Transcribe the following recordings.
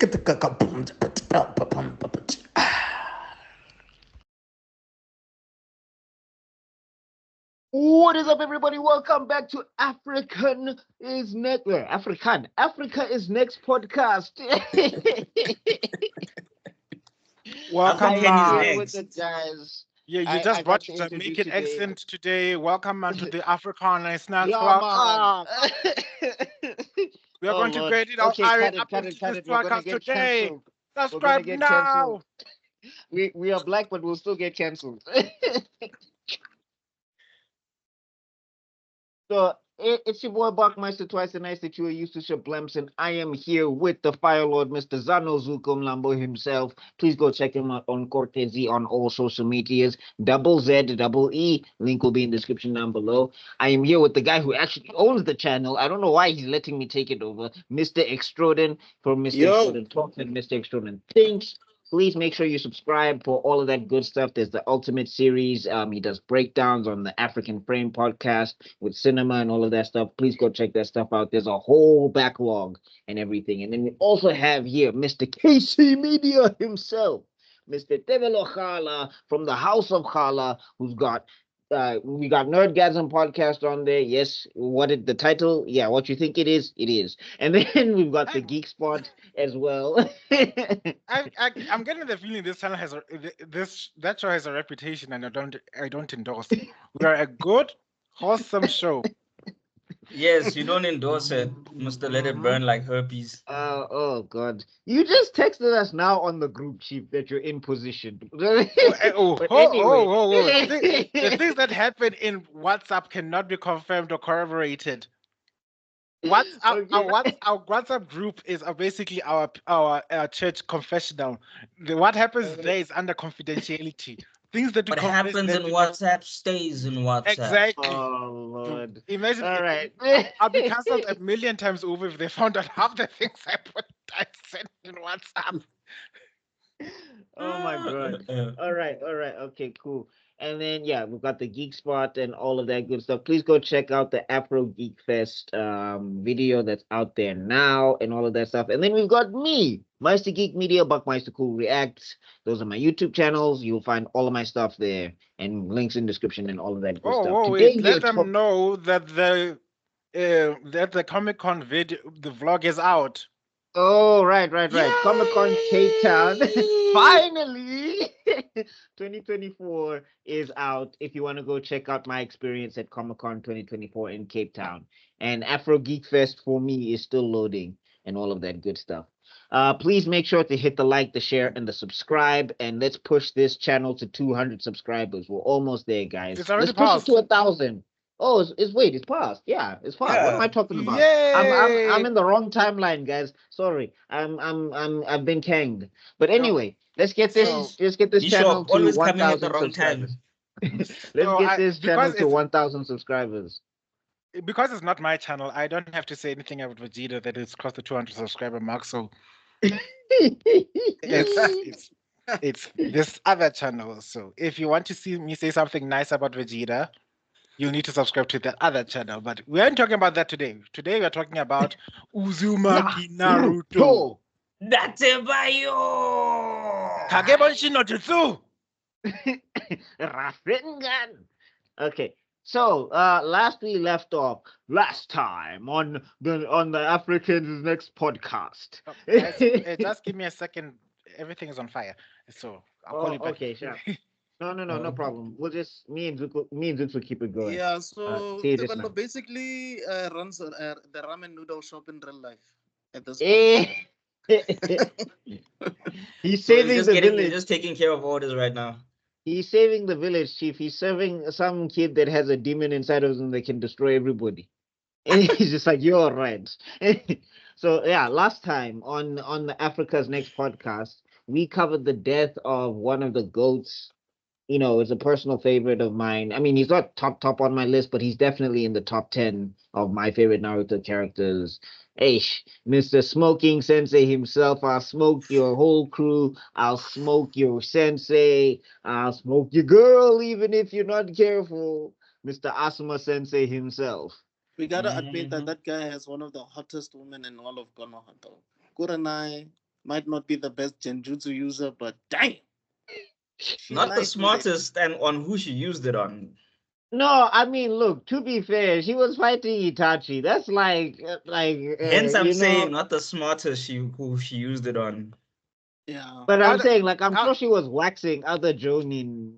What is up, everybody? Welcome back to African is Next. Africa is Next podcast. Welcome, I am man. here with the guys. Yeah, you I just got brought to the introduce Jamaican today. accent today. Welcome, man, to the African and Snacks. Yeah, man. Welcome. We are Oh going to Lord. grade it out. Okay, Iron cut it, up cut into it, cut this it. We're gonna podcast get today. canceled. We're gonna Subscribe get now. canceled. We are black, but we'll still get canceled. So it's your boy Buckmeister twice the nice that you are used to Shablems, and I am here with the Fire Lord, Mr. Zano Zuko Mlambo himself. Please go check him out on Cortezi on all social medias. Z E. Link will be in the description down below. I am here with the guy who actually owns the channel. I don't know why he's letting me take it over. Mr. Extrodin from Mr. Extrodin Talks and Mr. Extrodin Thinks. Please make sure you subscribe for all of that good stuff. There's the Ultimate series. He does breakdowns on the African Frame podcast with cinema and all of that stuff. Please go check that stuff out. There's a whole backlog and everything. And then we also have here Mr. KC Media himself, Mr. Tebello Khala from the House of Khala, who's got we got Nerdgasm podcast on there. Yes, what is the title? Yeah, what you think it is, it is. And then we've got the Geek Spot as well. I'm getting the feeling this channel has that show has a reputation, and I don't endorse. We are a good, wholesome show. Yes, you don't endorse it. Must let it burn like herpes. Oh God! You just texted us now on the group, Chief, that you're in position. The things that happen in WhatsApp cannot be confirmed or corroborated. Our WhatsApp group is basically our church confessional. What happens there is under confidentiality. Things that what happens in WhatsApp stays in WhatsApp. Exactly. Oh Lord! Imagine. All right. I'll be cancelled a million times over if they found out half the things I sent in WhatsApp. Oh my God! All right, okay, cool. And then yeah, we've got the Geek Spot and all of that good stuff. Please go check out the Afro Geek Fest video that's out there now and all of that stuff. And then we've got me, Meister Geek Media, Buckmeister Cul Reacts. Those are my YouTube channels. You'll find all of my stuff there and links in description and all of that good stuff. Today, let them know that the Comic-Con video, the vlog is out. Oh, right. Comic-Con Cape Town. Finally, 2024 is out. If you want to go check out my experience at Comic-Con 2024 in Cape Town. And Afro Geek Fest for me is still loading and all of that good stuff. Please make sure to hit the like, the share, and the subscribe. And let's push this channel to 200 subscribers. We're almost there, guys. Let's push it to 1,000. Oh, it's passed. Yeah, it's passed. Yeah. What am I talking about? Yay! I'm in the wrong timeline, guys. Sorry. I've been canged. But anyway, let's get this channel to 1,000 subscribers. Let's get this channel to 1,000 subscribers. Because it's not my channel, I don't have to say anything about Vegeta that it's crossed the 200 subscriber mark. So it's this other channel. So if you want to see me say something nice about Vegeta, you need to subscribe to that other channel. But we aren't talking about that today. Today we are talking about Uzumaki Naruto. Tebello! Kagebon Shinotsu! Rasengan. Okay. So last time on the Africans Next podcast. Just give me a second. Everything is on fire. So I'll call you back. Okay, sure. No problem. We'll just me and Zuko keep it going. Yeah, so Tebello basically runs the ramen noodle shop in real life at this point. He's saving the village. He's just taking care of orders right now. He's saving the village, Chief. He's serving some kid that has a demon inside of him that can destroy everybody. And he's just like, you're right. So yeah, last time on the Africa's Next podcast, we covered the death of one of the goats. You know, it's a personal favorite of mine. I mean, he's not top on my list, but he's definitely in the top 10 of my favorite Naruto characters. Eish, Mr. Smoking Sensei himself. I'll smoke your whole crew. I'll smoke your sensei. I'll smoke your girl, even if you're not careful. Mr. Asuma Sensei himself. We gotta admit that guy has one of the hottest women in all of Konoha. Kurenai, Might not be the best genjutsu user, but dang, she's Not the nice with it. smartest and on who she used it on. No, I mean, look, to be fair, she was fighting Itachi. That's Hence, I'm you saying know. not the smartest who she used it on. Yeah. But I'm I'd- saying, like, I'm I'd- sure she was waxing other Jonin.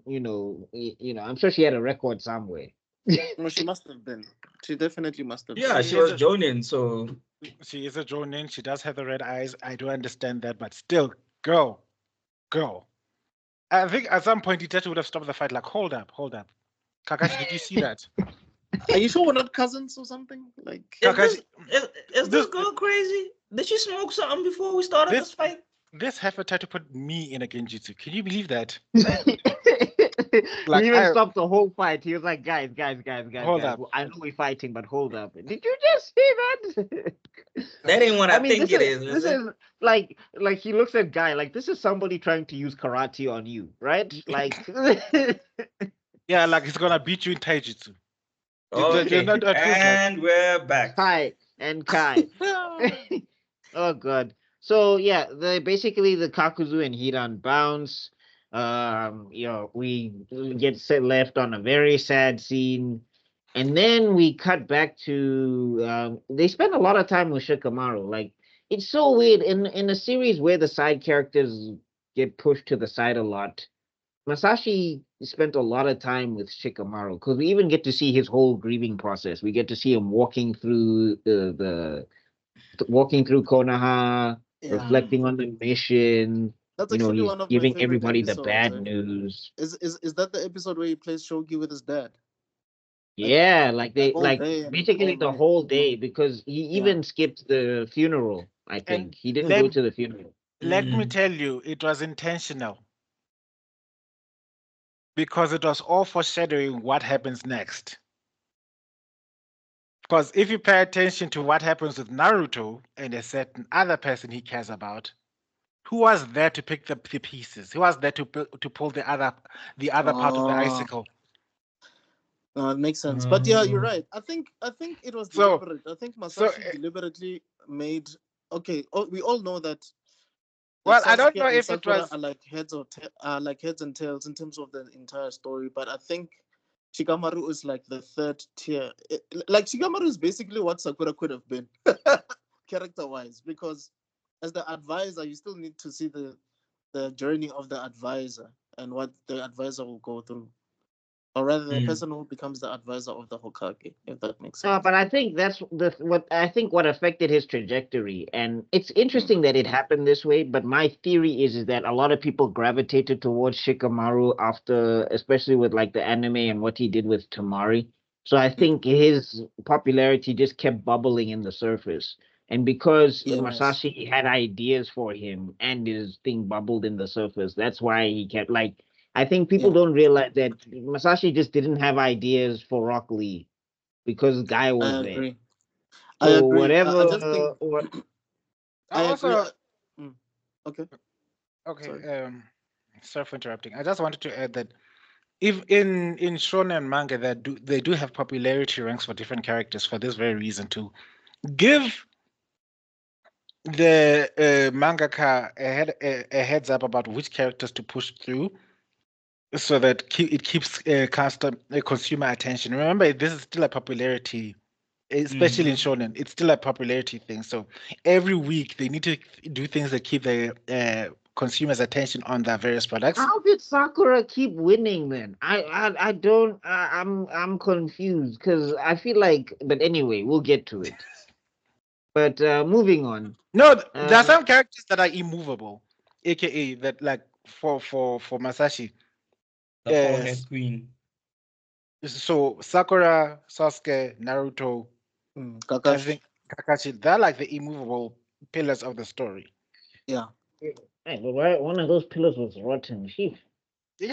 I'm sure she had a record somewhere. No, she must have been. She definitely must have Yeah, been. she She is was a Jonin, so she is a Jonin. She does have the red eyes. I do understand that, but still, girl. I think at some point Itachi would have stopped the fight. Like, hold up. Kakashi, did you see that? Are you sure we're not cousins or something? Like, is Kakashi, is this this girl crazy? Did she smoke something before we started this this fight? this heifer tried to put me in a genjutsu. Can you believe that? He Like, even stopped the whole fight. He was like, guys. hold up. I know we're fighting, but hold up. Did you just see that? That ain't what I I mean, think it is this it? is like he looks at Guy like this is somebody trying to use karate on you, right? Like Yeah, like he's gonna beat you in taijutsu. You're Okay, not at his level. and we're back. Kai and Kai. Oh god. So yeah, basically the Kakuzu and Hidan bounce. We get set left on a very sad scene. And then we cut back to they spend a lot of time with Shikamaru. Like it's so weird in a series where the side characters get pushed to the side a lot. Masashi spent a lot of time with Shikamaru because we even get to see his whole grieving process. We get to see him walking through Konoha, yeah, reflecting on the mission. that's actually He's one of my giving favorite everybody the episodes. bad news. Is that the episode where he plays shogi with his dad? Like, Yeah, like like they all like day and basically all the night. whole day because he Yeah. even skipped the funeral. I And think he didn't let go to the funeral. let me Mm. tell you, it was intentional because it was all foreshadowing what happens next. Because if you pay attention to what happens with Naruto and a certain other person he cares about, who was there to pick the pieces? Who was there to pull the other part of the Oh, icicle? no, it makes sense. But yeah, you're Uh, right. I think it was So deliberate. I think so Masashi deliberately made. Okay, we all know that well, I don't Sasuke know and if it Sakura was are like heads and tails in terms of the entire story. But I think Shikamaru is like the third tier. Like Shikamaru is basically what Sakura could have been, character-wise, because as the advisor, you still need to see the journey of the advisor and what the advisor will go through, or rather, the mm, person who becomes the advisor of the Hokage, if that makes No, sense. but I think that's what affected his trajectory. And it's Mm. interesting that it happened this way, but my theory is that a lot of people gravitated towards Shikamaru after, especially with like the anime and what he did with Tamari. So I Mm. think his popularity just kept bubbling in the surface. And because Yes. Masashi had ideas for him and his thing bubbled in the surface, that's why he kept like I think people Yeah, don't realize that Masashi just didn't have ideas for Rock Lee because Guy was I there. agree. I So agree. I just think whatever, what I I agree. also Mm. Okay. okay. Sorry. Sorry for interrupting. I just wanted to add that if in shonen manga they do have popularity ranks for different characters for this very reason to give the mangaka a heads up about which characters to push through so that it keeps consumer attention. Remember, this is still a popularity, especially in mm. shonen. It's still a popularity thing. So every week they need to do things that keep the consumers' attention on their various products. how did Sakura keep winning then? I don't I'm confused because I feel like but anyway, we'll get to it. But moving on. No, there are Uh some characters that are immovable, aka that like for Masashi. The forehead Yes. queen. So Sakura, Sasuke, Naruto, and I Kakashi. think Kakashi, they're like the immovable pillars of the story. Yeah. hey, but one of those pillars was rotten. Sheesh.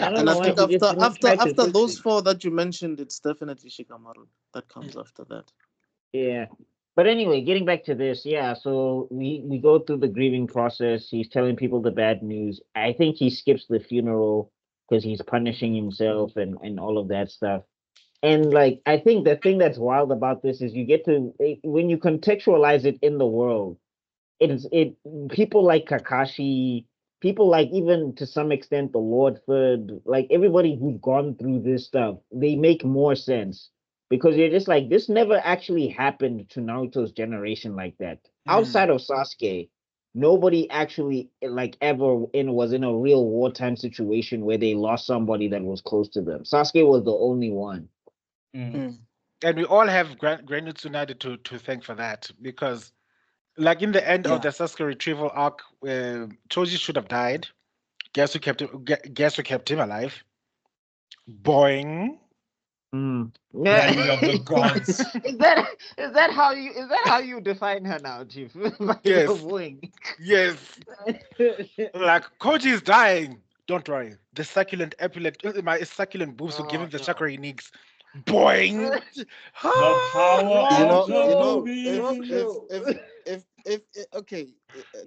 I Yeah, don't And know I why think so he just didn't try to after fix those it. four that you mentioned, it's definitely Shikamaru that comes after that. Yeah. But anyway, getting back to this, yeah, so we go through the grieving process. He's telling people the bad news. I think he skips the funeral because he's punishing himself and all of that stuff. And like I think the thing that's wild about this is you get to when you contextualize it in the world, people like Kakashi, people like even to some extent the Lord Third, like everybody who's gone through this stuff, they make more sense because you're just like this never actually happened to Naruto's generation like that. Outside of Sasuke, nobody actually like ever was in a real wartime situation where they lost somebody that was close to them. Sasuke was the only one. And we all have Granite Tsunade to thank for that because, like in the end of the Sasuke retrieval arc, Choji should have died. Guess who kept him? Guess who kept him alive? Boing. Land of the gods. Is that how you define her now, Chief? Yes. Boing. Yes. Like Koji is dying. Don't worry. The succulent my succulent boobs will give him the chakra he needs. Boing. The power of if okay,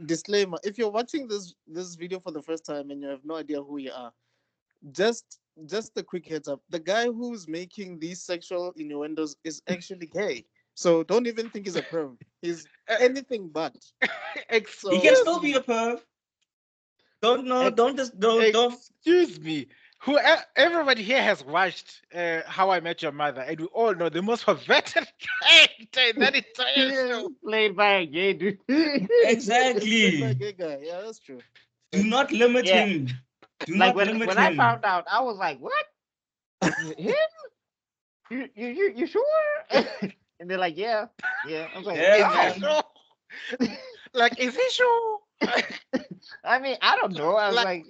disclaimer, if you're watching this video for the first time and you have no idea who you are, just a quick heads up, the guy who's making these sexual innuendos is actually gay, so don't even think he's a perv. He's anything but. So, he can still be a perv. Don't. Excuse me. Everybody here has watched How I Met Your Mother, and we all know the most perverted character in that entire show played by a gay dude. Exactly. Played by a gay guy. Yeah, that's true. Do not limit him. Do not limit him. When I found out, I was like, "What? Him? You sure?" And they're like, "Yeah." I was like, "Yeah, man." Like, is he sure? I mean, I don't know. I was like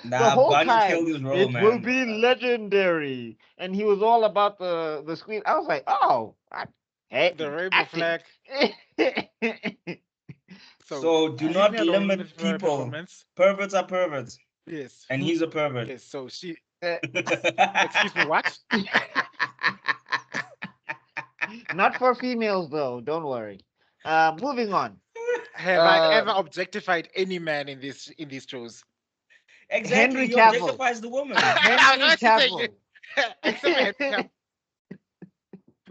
nah, the whole Bunny time killed his role, it man. will be legendary, and he was all about the screen. I was like, oh, hey, the rainbow flag. So do not limit people. Perverts are perverts. Yes, and he's a pervert. Yes. So she. Excuse me, what? Not for females though. Don't worry. Moving on. Have I ever objectified any man in these shows? Exactly. Henry He Cavill objectifies the woman. Henry Cavill. Except for Henry Cavill.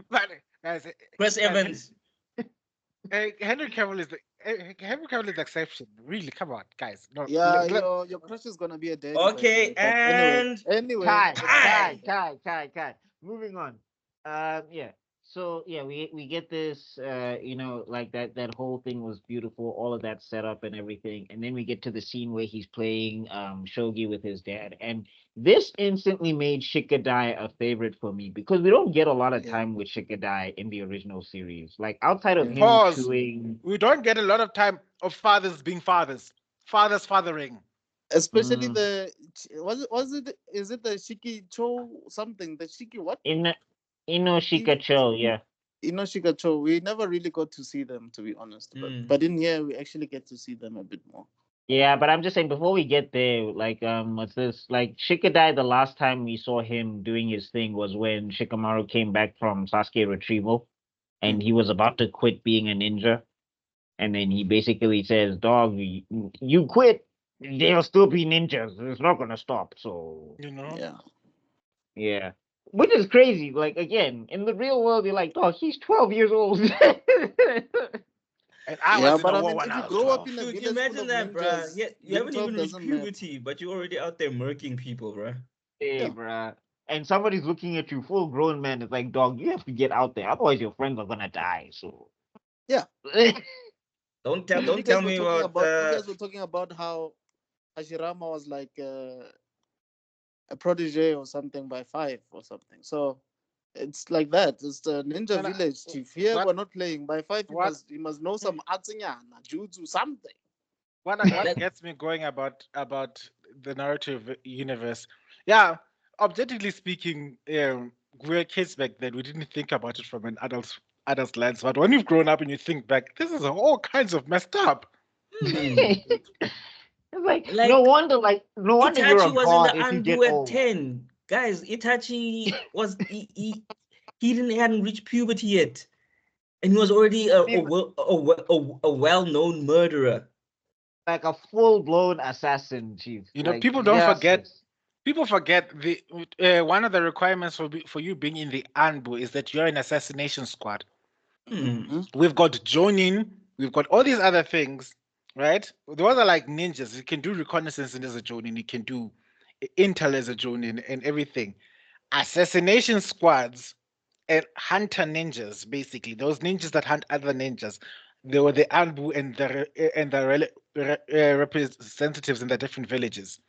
But, guys, Chris Evans. Henry Cavill is the exception. Really, come on, guys. No, yeah, your crush is gonna be a daddy. Okay, and anyway. Kai. Moving on. Yeah. So yeah, we get this. Like that whole thing was beautiful. All of that setup and everything, and then we get to the scene where he's playing shogi with his dad, and this instantly made Shikadai a favorite for me because we don't get a lot of time with Shikadai in the original series. Like outside of him doing, we don't get a lot of time of fathers being fathers fathering. Especially is it the Shiki Cho something? The Shiki what? Inoshika Cho, yeah. Inoshika Cho. We never really got to see them, to be honest. But in here we actually get to see them a bit more. Yeah, but I'm just saying before we get there, like what's this? Like Shikadai, the last time we saw him doing his thing was when Shikamaru came back from Sasuke retrieval and he was about to quit being a ninja. And then he basically says, "Dog, you quit, there'll still be ninjas. It's not gonna stop." So yeah, which is crazy. Like again, in the real world, you're like, "Dog, he's 12 years old." And I was in a war when if I you was grow 12. up in a Dude, village, imagine that, bro. You haven't even reached doesn't puberty, but you're already out there murking people, bro. Hey, bruh. And somebody's looking at you, full grown man. It's like, dog, you have to get out there, otherwise your friends are gonna die. So yeah. Don't tell me about. You guys were talking about how Hashirama was like a protege or something by 5 or something. So it's like that. It's the ninja village, Chief. Here we're not playing by 5. You must know some Atsinyana, Jutsu, something. What gets me going about the Naruto universe? Yeah, objectively speaking, we were kids back then. We didn't think about it from an adult's lens. But when you've grown up and you think back, this is all kinds of messed up. It's like no wonder Itachi you're a was god in the if you get Anbu at old. 10. Guys, Itachi was he hadn't reached puberty yet, and he was already a well-known murderer, like a full-blown assassin, Chief. You know, like, people don't forget. People forget the one of the requirements for you being in the Anbu is that you're an assassination squad. Mm-hmm. We've got Jonin, we've got all these other things, right? Those are like ninjas. You can do reconnaissance as a Jonin, you can do intel as a Jonin and everything. Assassination squads and hunter ninjas, basically those ninjas that hunt other ninjas. They were the Anbu and the representatives in the different villages.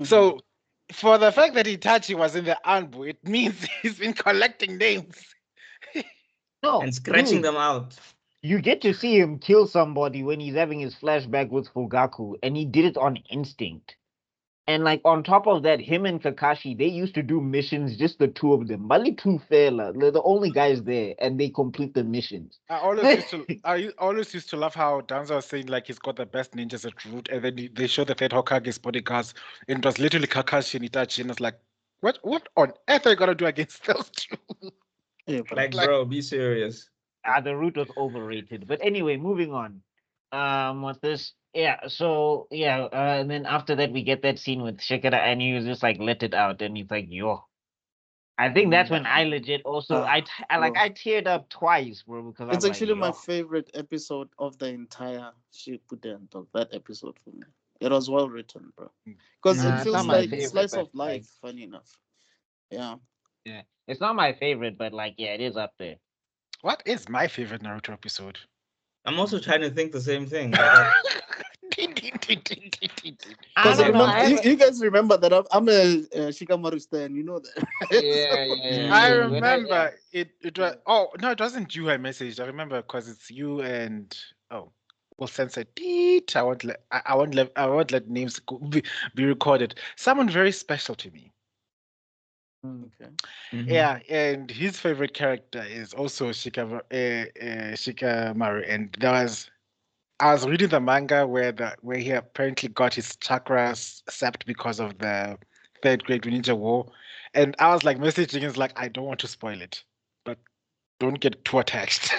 So, for the fact that Itachi was in the Anbu, it means he's been collecting names. No, And scratching dude, them out. you get to see him kill somebody when he's having his flashback with Fugaku, and he did it on instinct. And like on top of that, him and Kakashi, they used to do missions, just the two of them. Bali two fella, they're the only guys there, and they complete the missions. I always used to love how Danzo was saying like he's got the best ninjas at root, and then they show the third Hokage's bodyguards, and it was literally Kakashi and Itachi, and it's like, what on earth are you gonna do against those two? Yeah, Like, bro, be serious. The route was overrated. But anyway, moving on. What's this? Yeah, so yeah, and then after that we get that scene with Shikara, and he was just like let it out, and he's like, yo. I think that's when I legit also I teared up twice, bro, because it's I'm actually like, my favorite episode of the entire Shippuden dog. That episode for me. It was well written, bro. Because it it's feels not my like favorite, slice but, of life, funny enough. Yeah. yeah, it's not my favorite, but like, yeah, it is up there. What is my favorite Naruto episode? I'm also trying to think the same thing. Because you guys remember that I'm a Shikamaru stan, you know that. Yeah. I remember it was no, it wasn't you I messaged. I remember because it's you and we'll censor it. I won't let names be recorded. Someone very special to me. Okay. Yeah, and his favorite character is also Shikamaru, and I was reading the manga where he apparently got his chakras sapped because of the Third Great Ninja War, and I was like messaging him like, I don't want to spoil it, but don't get too attached.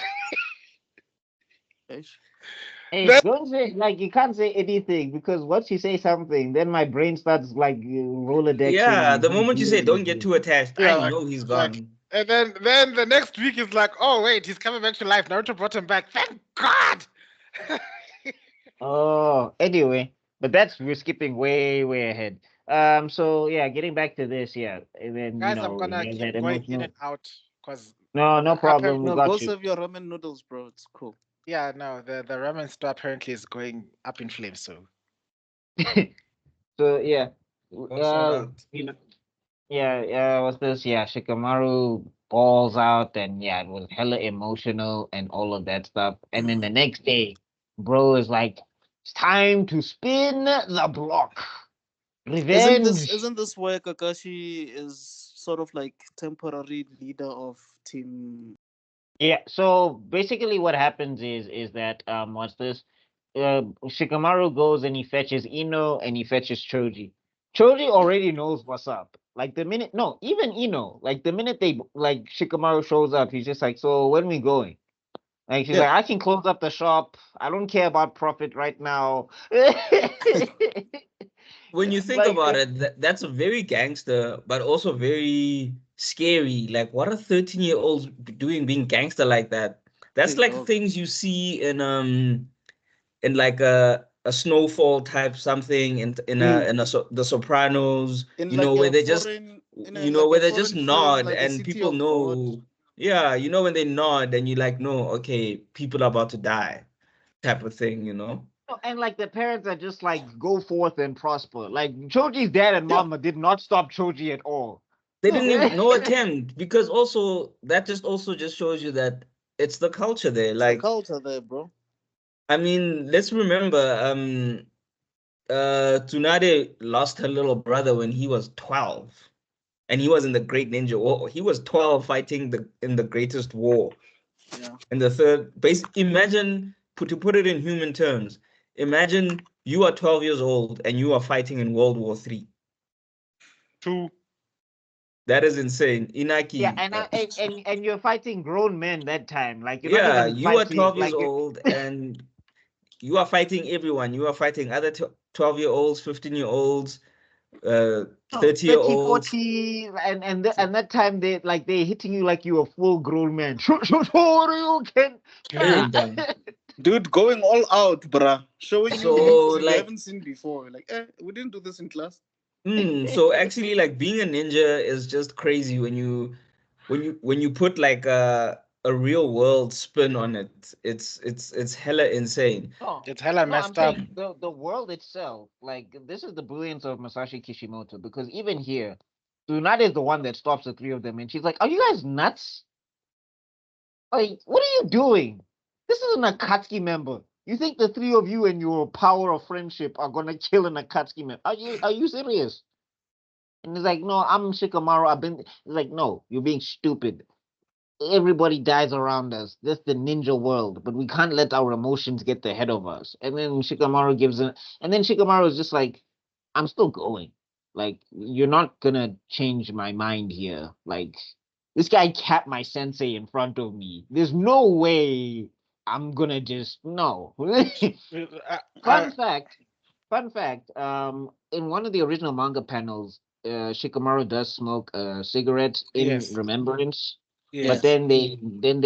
Hey, don't say like you can't say anything because once you say something, then my brain starts like rolodexing. Yeah, the moment you say don't get too attached, I know he's gone. And then the next week is like, oh wait, he's coming back to life. Naruto brought him back. Thank God. Oh, anyway, but we're skipping way ahead. So yeah, getting back to this, yeah, and then Guys, I'm gonna keep going in and out because no problem. We No, got go you. serve your ramen noodles, bro. It's cool. yeah, no, the ramen store apparently is going up in flames. So So yeah, out. you know, yeah, what's this? Yeah, Shikamaru balls out, and yeah, it was hella emotional and all of that stuff. And then the next day, bro is like, it's time to spin the block. Revenge. Isn't this where Kakashi is sort of like temporary leader of team? Yeah, so basically what happens is that what's this? Shikamaru goes and he fetches Ino and he fetches Choji. Choji already knows what's up. Like the minute no, even Ino, like the minute they like Shikamaru shows up, he's just like, so when we going? Like she's like, I can close up the shop. I don't care about profit right now. When you think about it, that's very gangster, but also very scary. Like, what are 13-year-olds doing being gangster like that? That's like things you see in like a Snowfall type something in the Sopranos, where they just where they just nod like and people know. Yeah, when they nod and you like know, okay, people are about to die, type of thing, And like the parents are just like go forth and prosper. Like Choji's dad and mama did not stop Choji at all. They didn't even no attempt, because also that just shows you that it's the culture there. Like the culture there, bro. I mean, let's remember, Tsunade lost her little brother when he was 12, and he was in the Great Ninja War. He was 12 fighting in the greatest war. Yeah. In the third base, imagine to put it in human terms. Imagine you are 12 years old and you are fighting in World War III. That is insane. Inaki. Yeah, and you're fighting grown men that time. Like you're yeah, not even you are 12 years old and you are fighting everyone. You are fighting other 12-year-olds, 15-year-olds, 30-year-olds. 40, and that time they're hitting you like you a full grown man. You can. Dude, going all out, bruh. Showing So, you moves you like- haven't seen before. Like, we didn't do this in class. So actually, like being a ninja is just crazy when you put like a real world spin on it. It's hella insane. Oh, It's hella no, I'm messed up. saying the world itself, like this is the brilliance of Masashi Kishimoto, because even here, Tsunade is the one that stops the three of them, and she's like, "Are you guys nuts? Like, what are you doing? This is an Akatsuki member. You think the three of you and your power of friendship are gonna kill an Akatsuki member? Are you serious?" And he's like, "No, I'm Shikamaru. I've been." He's like, "No, you're being stupid. Everybody dies around us. This is the ninja world, but we can't let our emotions get the head of us." And then Shikamaru gives it, and then Shikamaru is just like, "I'm still going. Like, you're not gonna change my mind here. Like, this guy capped my sensei in front of me. There's no way I'm gonna just no." Fun fact, fun fact. In one of the original manga panels, Shikamaru does smoke a cigarette in Yes. remembrance. Yes. But then they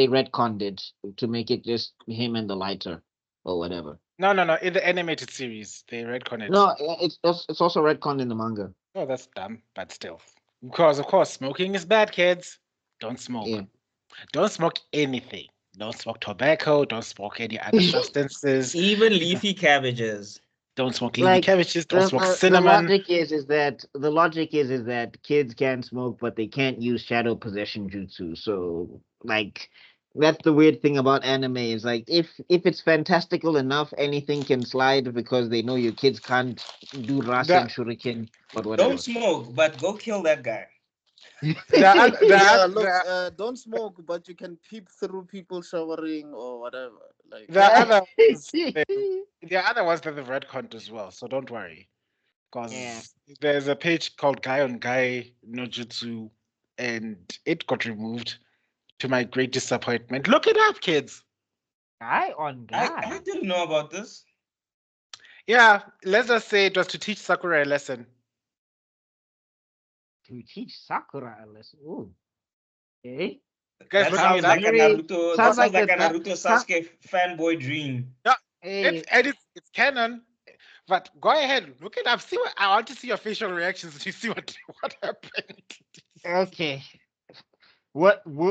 retconned it to make it just him and the lighter or whatever. No. In the animated series, they retcon it. No, it's also retconned in the manga. Oh, that's dumb, but still. Because of course, smoking is bad, kids. Don't smoke. Yeah. Don't smoke anything. Don't smoke tobacco. Don't smoke any other substances. Even leafy cabbages. Don't smoke leafy Like cabbages. Don't smoke the cinnamon. logic is that kids can smoke, but they can't use shadow possession jutsu. So like that's the weird thing about anime is like if it's fantastical enough, anything can slide because they know your kids can't do Rasen The- Shuriken, but whatever. Don't smoke, but go kill that guy. Yeah, look, don't smoke, but you can peep through people showering or whatever. Like, the other ones, the other ones that they've retconned as well. So don't worry, because Yeah. there's a page called Guy on Guy no Jutsu, and it got removed to my great disappointment. Look it up, kids. Guy on I guy. didn't know about this. Yeah, let's just say it was to teach Sakura a lesson. To teach Sakura a lesson. Ooh. Okay. Guys, That look sounds it up. like a Naruto. That sounds sounds like like a a- Naruto sound- Sasuke fanboy dream. Hey, It's canon. But go ahead, look it up. See what I want to see your facial reactions to see what happened. okay.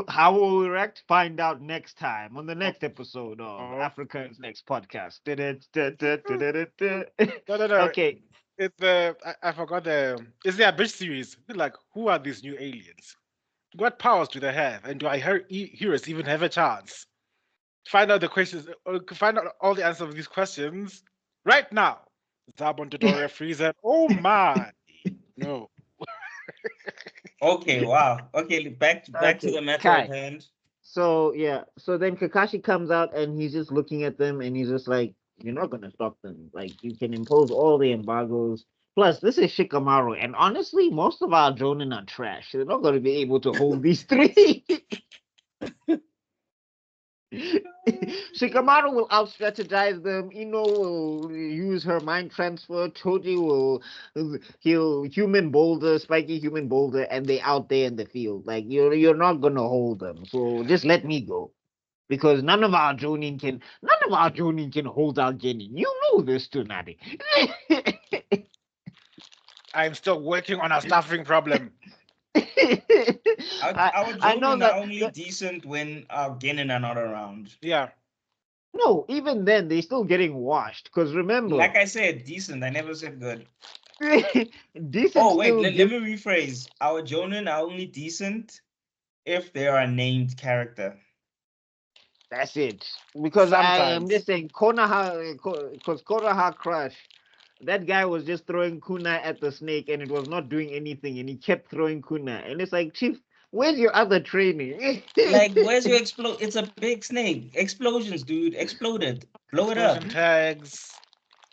How will we react? Find out next time on the next episode of Africa's Next Podcast. No. Okay. It's the I forgot the. It's the Abyss series. Like, who are these new aliens? What powers do they have? And do I heroes even have a chance? Find out the questions. Find out all the answers of these questions right now. Zabon Dodoria Freezer. Oh my! No. Okay, wow. Okay, back to Okay, the matter Kai. at hand. So yeah, so then Kakashi comes out and he's just looking at them and he's just like, "You're not gonna stop them. Like you can impose all the embargoes. Plus, this is Shikamaru, and honestly, most of our Jonin are trash. They're not gonna be able to hold these three." Shikamaru will out strategize them. Ino will use her mind transfer. Choji will he'll human boulder, spiky human boulder, and they out there in the field. Like you're not gonna hold them. So just let me go. Because none of our Jonin can hold our Genin. You know this, Tsunade. I'm still working on a staffing problem. Our I know Jonin are only decent when our Genin are not around. Yeah. no, even then they're still getting washed. Because remember, Like I said, decent. I never said good. decent. Oh wait, still let me rephrase. Our Jonin are only decent if they are a named character. That's it. Because I am Sometimes. just saying Konoha, because Konoha Crush, that guy was just throwing kunai at the snake and it was not doing anything, and he kept throwing kunai, and it's like, Chief, where's your other training? Like, where's your explode? It's a big snake. Explosions, dude. Exploded. Blow it up. Explosion tags.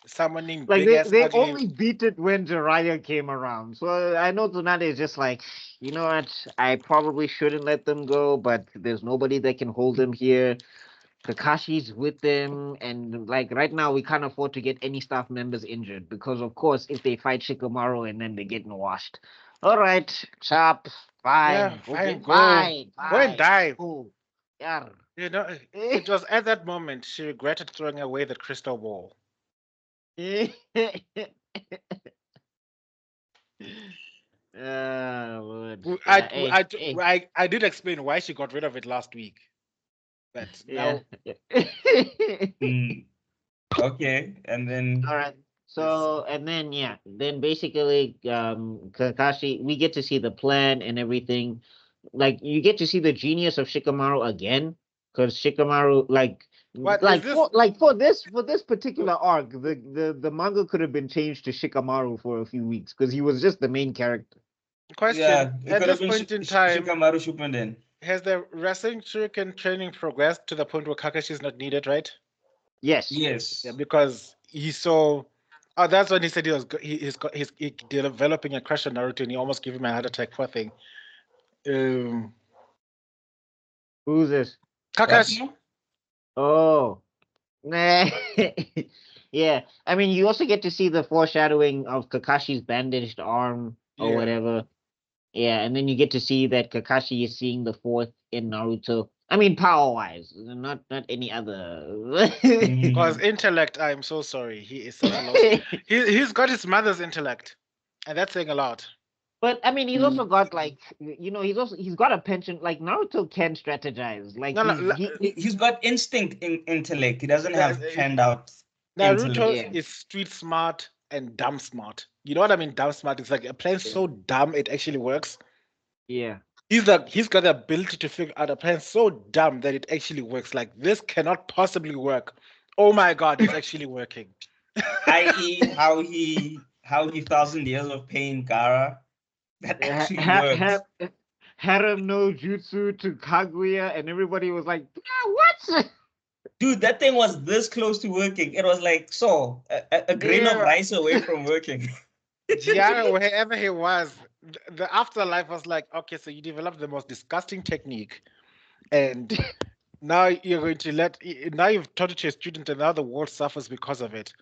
Summoning Like big ass they ugly. only beat it when Jiraiya came around. So I know Tsunade is just like, you know what? I probably shouldn't let them go, but there's nobody that can hold them here. Kakashi's with them, and like right now we can't afford to get any staff members injured because of course if they fight Shikamaru and then they're getting washed. All right, chop, fine, Yeah, okay, fine, go. fine, Go and die. cool. Yeah. You know, it was at that moment she regretted throwing away the crystal ball. Lord. I, Hey, I, hey, I did explain why she got rid of it last week, but yeah. now Mm, okay, and then All right. it's So and then yeah, then basically Kakashi, we get to see the plan and everything. Like you get to see the genius of Shikamaru again, because Shikamaru what is this? for this particular arc, the manga could have been changed to Shikamaru for a few weeks because he was just the main character. Question. yeah, it At could have this been point in time, Shikamaru Shippuden. has the wrestling shuriken training progressed to the point where Kakashi is not needed, right? Yes. Yeah, Yes. because he saw. Oh, that's when he said he's developing a crush on Naruto, and he almost gave him a heart attack. Poor thing. Um, Who's this? What Kakashi. now? Oh. Nah. Yeah. I mean, you also get to see the foreshadowing of Kakashi's bandaged arm or Yeah. whatever. Yeah, and then you get to see that Kakashi is seeing the fourth in Naruto. I mean, power-wise, not any other. Because Mm. intellect, I'm so sorry. He is such a lost. He's got his mother's intellect, and that's saying a lot. But I mean, he's Mm. also got like he's got a penchant. Like Naruto can strategize. Like No, no. He's got instinct in intellect. He doesn't Uh, have uh, planned out Naruto intellect. yeah, is street smart and dumb smart. You know what I mean? Dumb smart. It's like a plan yeah, so dumb it actually works. yeah. He's got the ability to figure out a plan so dumb that it actually works. Like this cannot possibly work. Oh my god, it's actually working. I.e., how he 1,000 years of pain, Gara. That Ha, actually ha, ha, works. Harem no jutsu to Kaguya, and everybody was like, "Yeah, what?" Dude, that thing was this close to working. It was like so a grain of Yeah. rice away from working. Yeah, wherever he was, the afterlife was like, okay, so you developed the most disgusting technique, and now you're going to now you've taught it to a student, and now the world suffers because of it.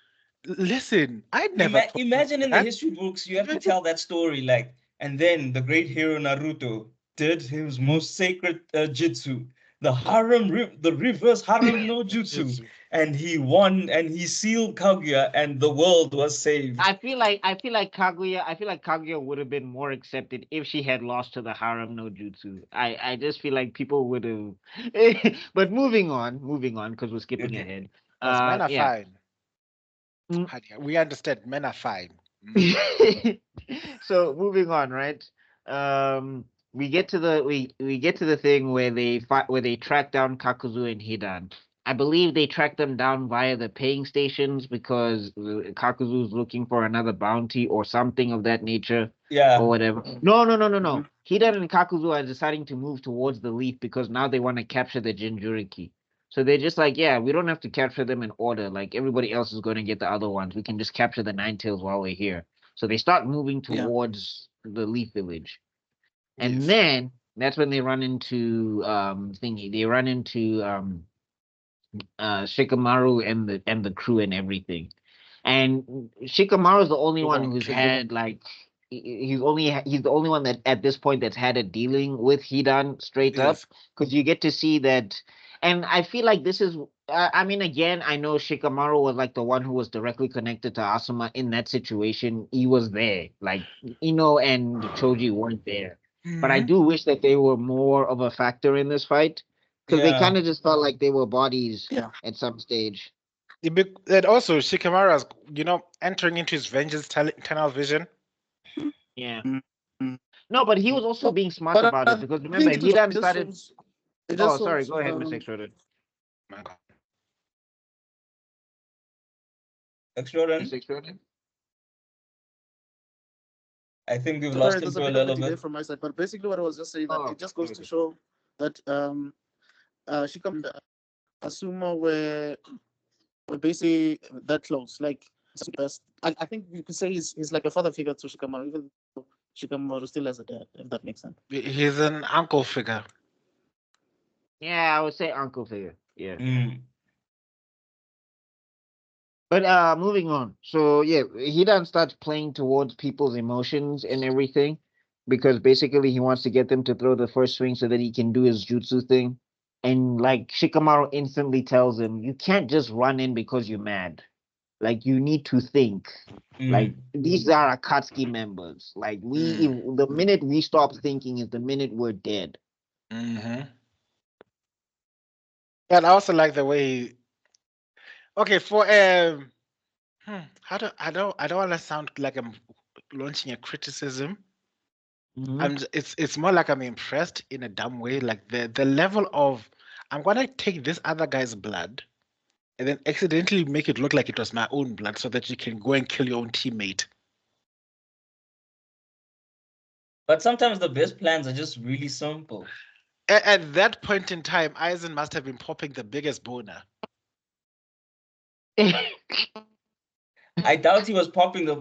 Listen, I never thought of Imagine in the that. history books, you have to tell that story like, and then the great hero Naruto did his most sacred jutsu, the reverse harem no jutsu, Jutsu. and he won and he sealed Kaguya, and the world was saved. I feel like Kaguya would have been more accepted if she had lost to the Harem no Jutsu. I just feel like people would have. But moving on, because we're skipping Okay. ahead. Because men are Yeah. fine. Mm. Hadia, we understand men are fine. Mm. So moving on, right? We get to the thing where they fight, where they track down Kakuzu and Hidan. I believe they track them down via the paying stations because Kakuzu's looking for another bounty or something of that nature or Yeah. whatever. No. Mhm. Hidan and Kakuzu are deciding to move towards the leaf because now they want to capture the Jinchuriki. So they're just like, yeah, we don't have to capture them in order. Like everybody else is going to get the other ones. We can just capture the Nine Tails while we're here. So they start moving Yeah. towards the Leaf Village. And Yes. then that's when they run into thingy. They run into Shikamaru and the crew and everything. And Shikamaru is the only one who's Okay. had like he's the only one that at this point that's had a dealing with Hidan straight up Yes. because you get to see that. And I feel like this is I mean again I know Shikamaru was like the one who was directly connected to Asuma in that situation. He was there, like and Choji weren't there. But I Mhm. do wish that they were more of a factor in this fight because they Yeah. kind of just felt like they were bodies Yeah. at some stage. And also, Shikamaru's, entering into his vengeance tunnel vision. Yeah. Mm. Mm. No, but he was also But, being smart but about it I because remember think he done just started. shows it just Oh, sorry. shows Go ahead, Mr. Extrodin. My God. Extrodin. Mr. Extrodin. I think we've sorry, lost him there's a for a bit of a little delay bit. from my side, but basically what I was just saying that Oh, it just goes to okay. show that Shikam and Asuma were basically that close. Like best I think you could say he's like a father figure to Shikamaru, even though Shikamaru still has a dad, if that makes sense. He's an uncle figure. Yeah, I would say uncle figure. Yeah. Mm. But moving on. So yeah, he then starts playing towards people's emotions and everything because basically he wants to get them to throw the first swing so that he can do his jutsu thing. And like Shikamaru instantly tells him, you can't just run in because you're mad. Like you need to think. Like these are Akatsuki members. Like the minute we stop thinking is the minute we're dead. Mm-hmm. And I also like the way. Okay, for I don't want to sound like I'm launching a criticism. It's more like I'm impressed in a dumb way. Like the level of I'm gonna take this other guy's blood and then accidentally make it look like it was my own blood so that you can go and kill your own teammate. But sometimes the best plans are just really simple. At that point in time, Aizen must have been popping the biggest boner. I doubt he was popping the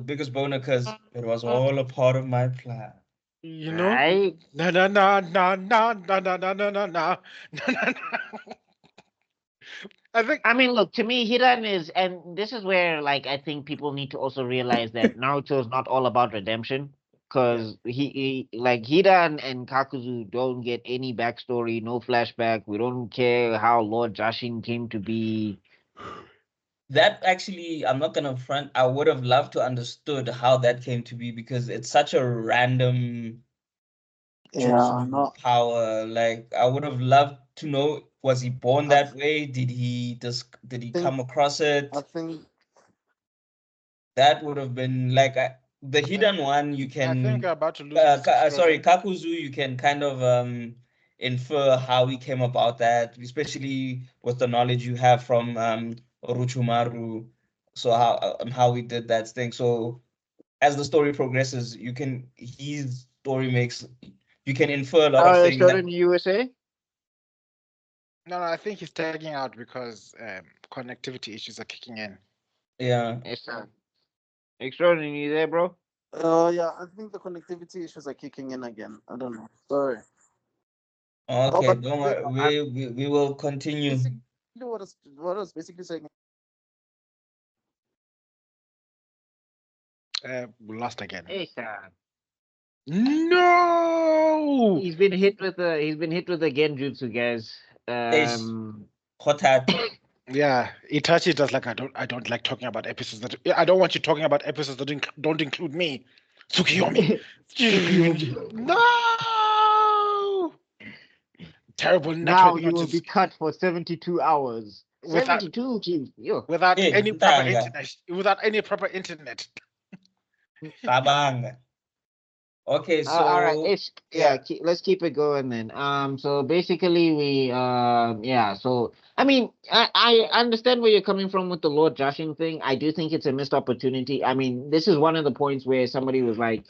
biggest boner because it was all a part of my plan. You know? Right? No, no, no, no, no, no, no, no, no, no, no. I mean, look, to me, Hidan is, and this is where, like, I think people need to also realize that Naruto is not all about redemption. Because like, Hidan and Kakuzu don't get any backstory, no flashback. We don't care how Lord Jashin came to be. That actually, I'm not gonna front. I would have loved to understood how that came to be because it's such a random power. Like I would have loved to know, was he born that way? Did he come across it? I think That would have been like the hidden one. You I can think we're about to lose sorry, Kakuzu, you can kind of infer how he came about that, especially with the knowledge you have from Orochimaru. So how he did that thing. So as the story progresses, his story makes you can infer a lot of things. In the USA? No, I think he's tagging out because connectivity issues are kicking in. Yeah. Extraordinary, you there, bro? Yeah, I think the connectivity issues are kicking in again. I don't know. Sorry. Okay, don't worry. We will continue. What I was basically saying. We lost again. Extra. No. He's been hit with a genjutsu, guys. Hot. Yeah, Itachi does like I don't like talking about episodes that I don't want you talking about episodes that don't include me. Tsukiyomi. No. Terrible. Now you will be cut for 72 hours. 72, geez. Without any proper internet. Without any proper internet. Okay, so all right, let's keep it going then. So basically so I mean, I understand where you're coming from with the Lord Joshing thing. I do think it's a missed opportunity. I mean, this is one of the points where somebody was like,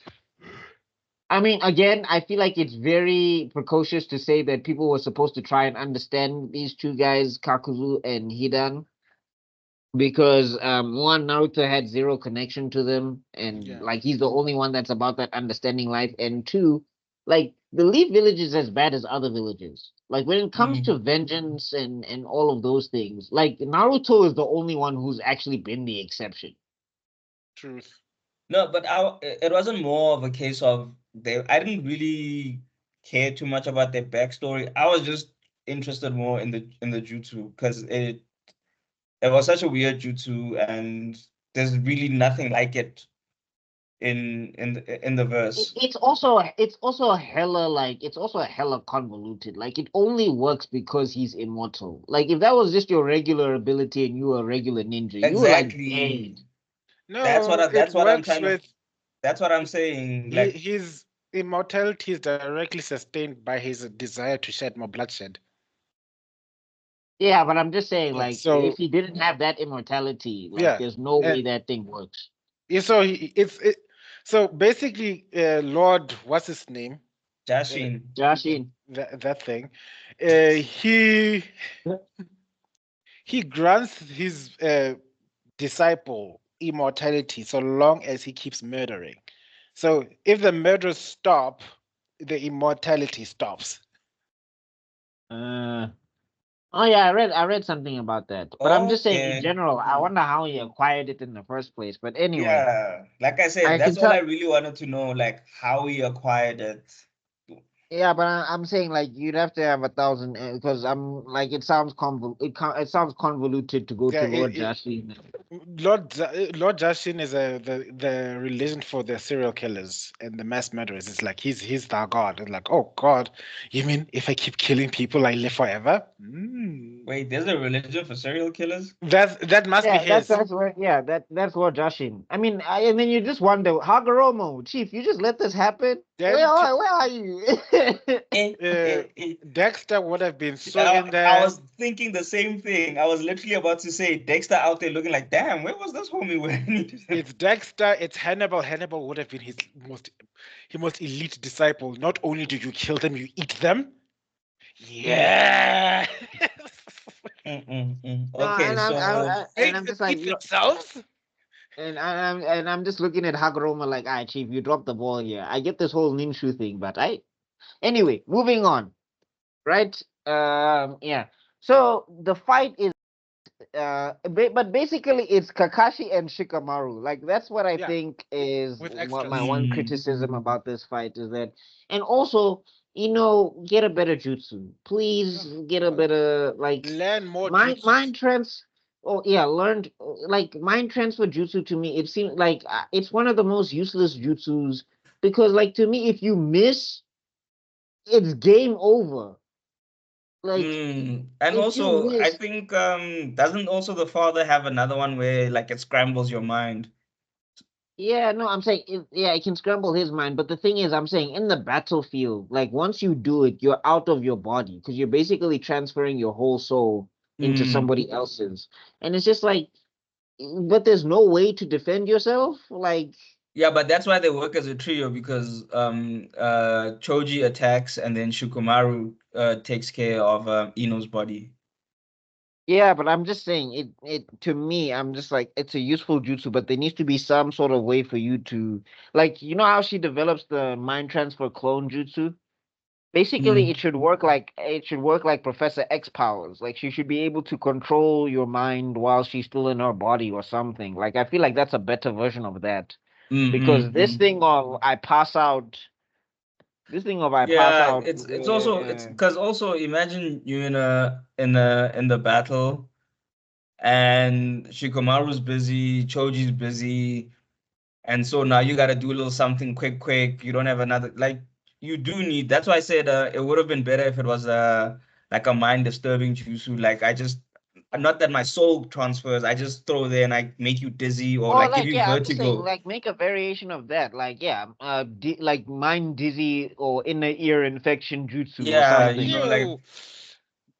I mean, again, I feel like it's very precocious to say that people were supposed to try and understand these two guys, Kakuzu and Hidan, because one, Naruto had zero connection to them, and like he's the only one that's about that understanding life, and two, like the Leaf Village is as bad as other villages. Like when it comes to vengeance and all of those things, like Naruto is the only one who's actually been the exception. Truth. No, but it wasn't more of a case of I didn't really care too much about their backstory. I was just interested more in the jutsu because it was such a weird jutsu and there's really nothing like it in the verse. It's also a hella convoluted. Like it only works because he's immortal. Like if that was just your regular ability and you were a regular ninja, you were like dead. No, that's what I'm saying. Like his immortality is directly sustained by his desire to shed more bloodshed. Yeah, but I'm just saying, like, so, if he didn't have that immortality, like, there's no way that thing works. Yeah, so so basically, Lord, what's his name? Jashin. That thing. He grants his disciple immortality so long as he keeps murdering. So if the murders stop, the immortality stops. Oh yeah, I read something about that. But I'm just saying in general, I wonder how he acquired it in the first place. But anyway. Yeah, like I said, that's all I really wanted to know, like how he acquired it. Yeah, but I'm saying like you'd have to have 1,000 because I'm like it sounds it sounds convoluted to go Yeah, to Lord Jashin. Lord Justin is the religion for the serial killers and the mass murderers. It's like he's the god. It's like, oh God, you mean if I keep killing people, I live forever? Wait, there's a religion for serial killers? That must be Yeah, his. that's where that's Lord Jashin. I mean, and then you just wonder, Hagoromo, Chief, you just let this happen? Them t- Where are you? Dexter would have been so in I there. was thinking the same thing. I was literally about to say Dexter out there looking like, damn, where was this homie when I needed him? It's Dexter. It's Hannibal. Hannibal would have been his most elite disciple. Not only do you kill them, you eat them. Yeah. No, Okay, so and Makes I'm them just like, eat themselves. and I'm just looking at Hagoromo like, ah, Chief, you dropped the ball here. I get this whole Ninshu thing, but anyway, moving on, right? Yeah. So the fight is but basically it's Kakashi and Shikamaru. Like that's what I Yeah, think is with what extras. my one criticism about this fight is that, and also get a better jutsu, please get a better like Learn more mind jutsus. trans. Oh yeah, learned like mind transfer jutsu to me. It seems like it's one of the most useless jutsus because like to me, if you miss, it's game over. Like and if you also I miss. think doesn't also the father have another one where like it scrambles your mind? Yeah, no, I'm saying yeah, it can scramble his mind, but the thing is, I'm saying in the battlefield, like once you do it, you're out of your body because you're basically transferring your whole soul into Mm. somebody else's, and it's just like, but there's no way to defend yourself. Like, Yeah, but that's why they work as a trio because Choji attacks and then Shukumaru takes care of Ino's body. yeah, but I'm just saying it to me, I'm just like it's a useful jutsu, but there needs to be some sort of way for you to like, how she develops the mind transfer clone jutsu. Basically, Mm. it should work like Professor X powers. Like she should be able to control your mind while she's still in her body or something. Like I feel like that's a better version of that. Because this Mm. thing of I pass out, Yeah, it's also it's uh, because also imagine you in the battle and Shikamaru's busy, Choji's busy, and so now you got to do a little something quick. You don't have another like you do need. That's why I said it would have been better if it was like a mind disturbing jutsu. Like I just not that my soul transfers. I just throw there and I make you dizzy or or like give like you yeah, I'm just saying vertigo. like make a variation of that. Like yeah, like mind dizzy or inner ear infection jutsu or Yeah, you something. know, like Ew.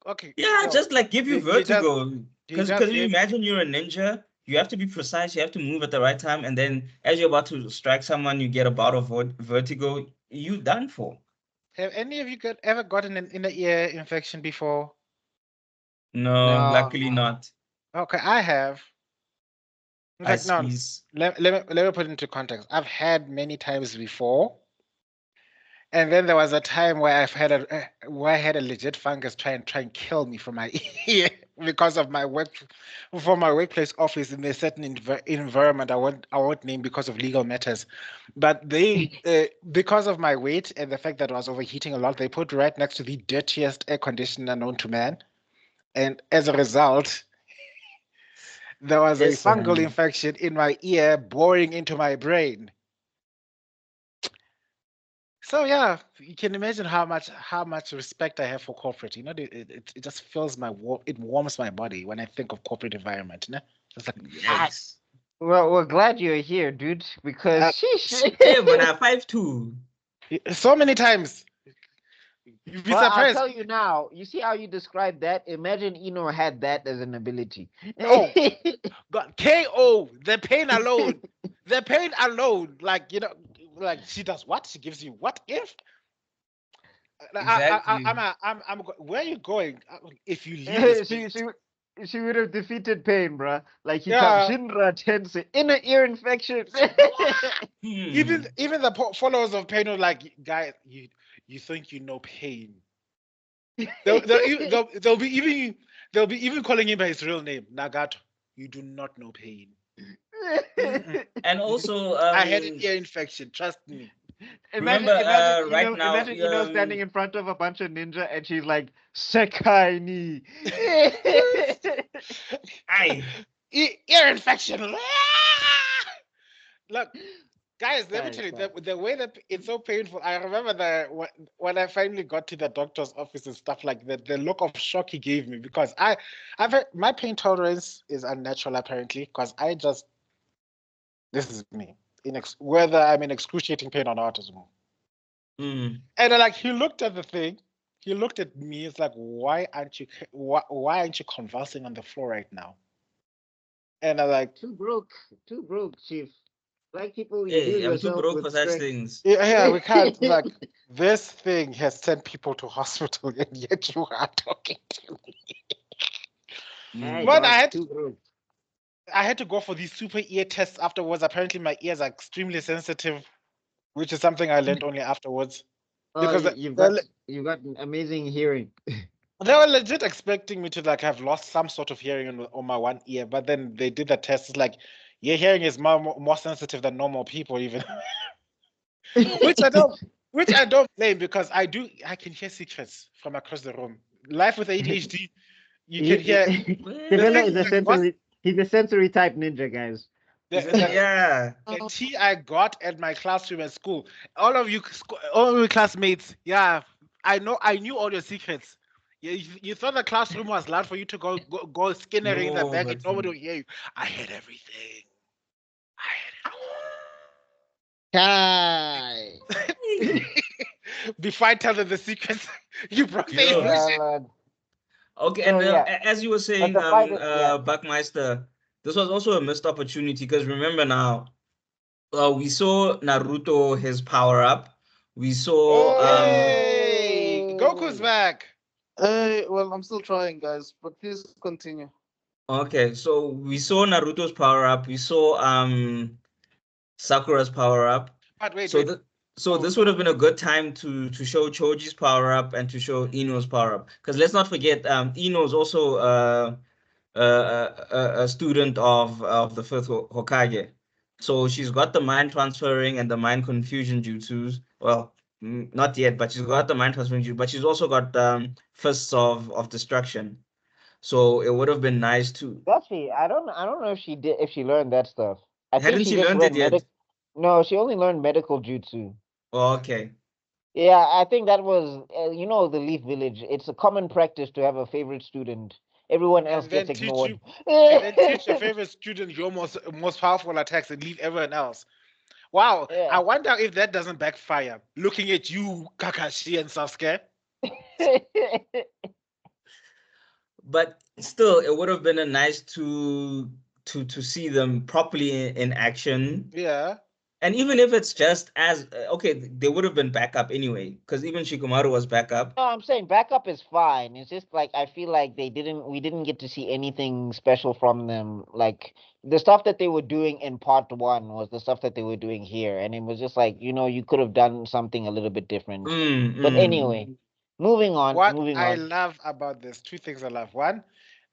Okay, yeah, yo, just like give you he does. vertigo. He Because does you give. imagine you're a ninja, you have to be precise, you have to move at the right time, and then as you're about to strike someone, you get a bout of vertigo, you done for. Have any of you ever gotten an inner ear infection before? No, No, luckily no. not. Okay, I have. In I fact, no. squeeze. Let me put it into context. I've had many times before, and then there was a time where where I had a legit fungus try and kill me from my ear because of my work for my workplace office in a certain environment I won't name because of legal matters, but they because of my weight and the fact that I was overheating a lot, they put right next to the dirtiest air conditioner known to man, and as a result, there was a fungal Listen, infection in my ear boring into my brain. So yeah, you can imagine how much respect I have for corporate. It just fills it warms my body when I think of corporate environment. It's like ah, yikes. Well, we're glad you're here, dude, because sheesh. Hey, man, I 5'2". so many times. You'd be Well, I'll surprised. tell you now. You see how you described that? Imagine Eno had that as an ability. Oh God, KO the pain alone. Like like she does what? She gives you what if? Exactly. Where are you going? If you leave this she place, she she would have defeated pain, bruh. Like he comes yeah. Shinra Tensei, inner ear infection. Hmm. Even the followers of pain are like, guys, you think you know pain. They'll be even calling him by his real name, Nagato. You do not know pain. Mm-mm. And also, I had an ear infection. Trust me. Imagine, Remember, imagine, right now, imagine, standing in front of a bunch of ninja, and she's like, "Sekai ni." Aye. Ear infection. Look, guys, let me Guys, tell you, guys. the way that it's so painful. I remember that when I finally got to the doctor's office and stuff like that, the look of shock he gave me, because I've heard my pain tolerance is unnatural apparently, because this is me, whether I'm in excruciating pain or not. Mm. And like he looked at the thing, he looked at me. It's like, why aren't you convulsing on the floor right now? And I'm like, Too broke, chief. Like people, you heal Hey, I'm too yourself broke with for such strength. things. yeah, we can't. Like, this thing has sent people to hospital, and yet you are talking to me. Hey, Mm. But dog, too broke. I had to go for these super ear tests afterwards. Apparently, my ears are extremely sensitive, which is something I learned only afterwards. Oh, Because you've got an amazing hearing. they were legit expecting me to like have lost some sort of hearing on my one ear, but then they did the test. It's like your hearing is more sensitive than normal people, even. which I don't blame, because I can hear secrets from across the room. Life with ADHD, you can hear the Tebello thing. is a Like, what's sensory. He's a sensory type ninja, guys. Yeah. the tea I got at my classroom at school. All of you classmates, yeah, I knew all your secrets. You thought the classroom was loud for you to go skinnering in the No, back and but nobody would hear you. I heard everything. I Kai. heard it. Before I tell them the secrets, you broke the Yo. illusion. Okay, So and yeah, as you were but saying, the fight, yeah. Buckmeister, this was also a missed opportunity because remember now, we saw Naruto his power up. We saw Hey, Goku's Hey. back. Well, I'm still trying, guys, but please continue. okay, so we saw Naruto's power up. We saw Sakura's power up. But wait, So wait. the so Oh, this would have been a good time to show Choji's power up and to show Ino's power up. Because let's not forget, Ino's also a student of the fifth Hokage. So she's got the mind transferring and the mind confusion jutsus. Well, not yet, but she's got the mind transferring jutsu, but she's also got fists of destruction. So it would have been nice to. Actually, I don't know if she did, if she learned that stuff. I think Hadn't she she just learned it learned yet? No, she only learned medical jutsu. Oh, okay. Yeah, I think that was, the Leaf Village. It's a common practice to have a favorite student. Everyone else and then gets teach ignored. you, and then teach your favorite student your most powerful attacks and leave everyone else. Wow, I Yeah. wonder if that doesn't backfire. Looking at you, Kakashi and Sasuke. But still, it would have been a nice to see them properly in action. Yeah. And even if it's just as okay, they would have been backup anyway, because even Shikamaru was backup. No, I'm saying backup is fine. It's just like I feel like we didn't get to see anything special from them. Like the stuff that they were doing in part one was the stuff that they were doing here, and it was just like, you could have done something a little bit different. But anyway, moving on, What moving I on. love about this, two things I love. One,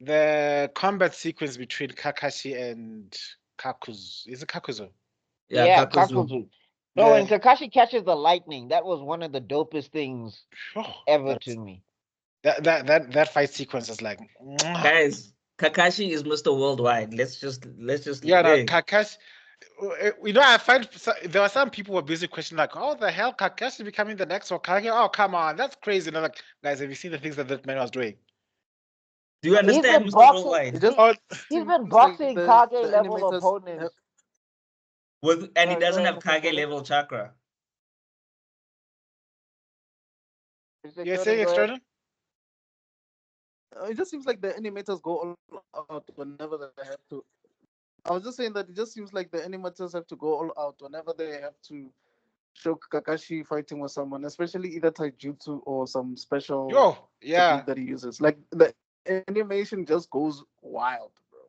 the combat sequence between Kakashi and Kakuzu. Is it Kakuzu? Yeah, Yeah, Kakuzu. Kakuzu. No, when The Kakashi catches the lightning, that was one of the dopest things oh, ever to me. that fight sequence is like, mwah. Guys, Kakashi is Mr. Worldwide. Let's just Yeah, no, hey. Kakashi. I find there are some people who are busy questioning like, "Oh, the hell, Kakashi becoming the next Hokage? Oh, come on, that's crazy!" And I'm like, guys, have you seen the things that that man was doing? Do you He's understand, been Mr. boxing. It Worldwide? just Oh, He's seems been like boxing Kage the level animators have, opponents. And he sorry, go doesn't ahead, have Mr. Kage Extrodin. level chakra. you're Extrodin, saying go ahead. extraordinary? It just seems like the animators go all out whenever they have to. I was just saying that it just seems like the animators have to go all out whenever they have to show Kakashi fighting with someone, especially either taijutsu or some special Yo, yeah, technique that he uses. Like the animation just goes wild, bro.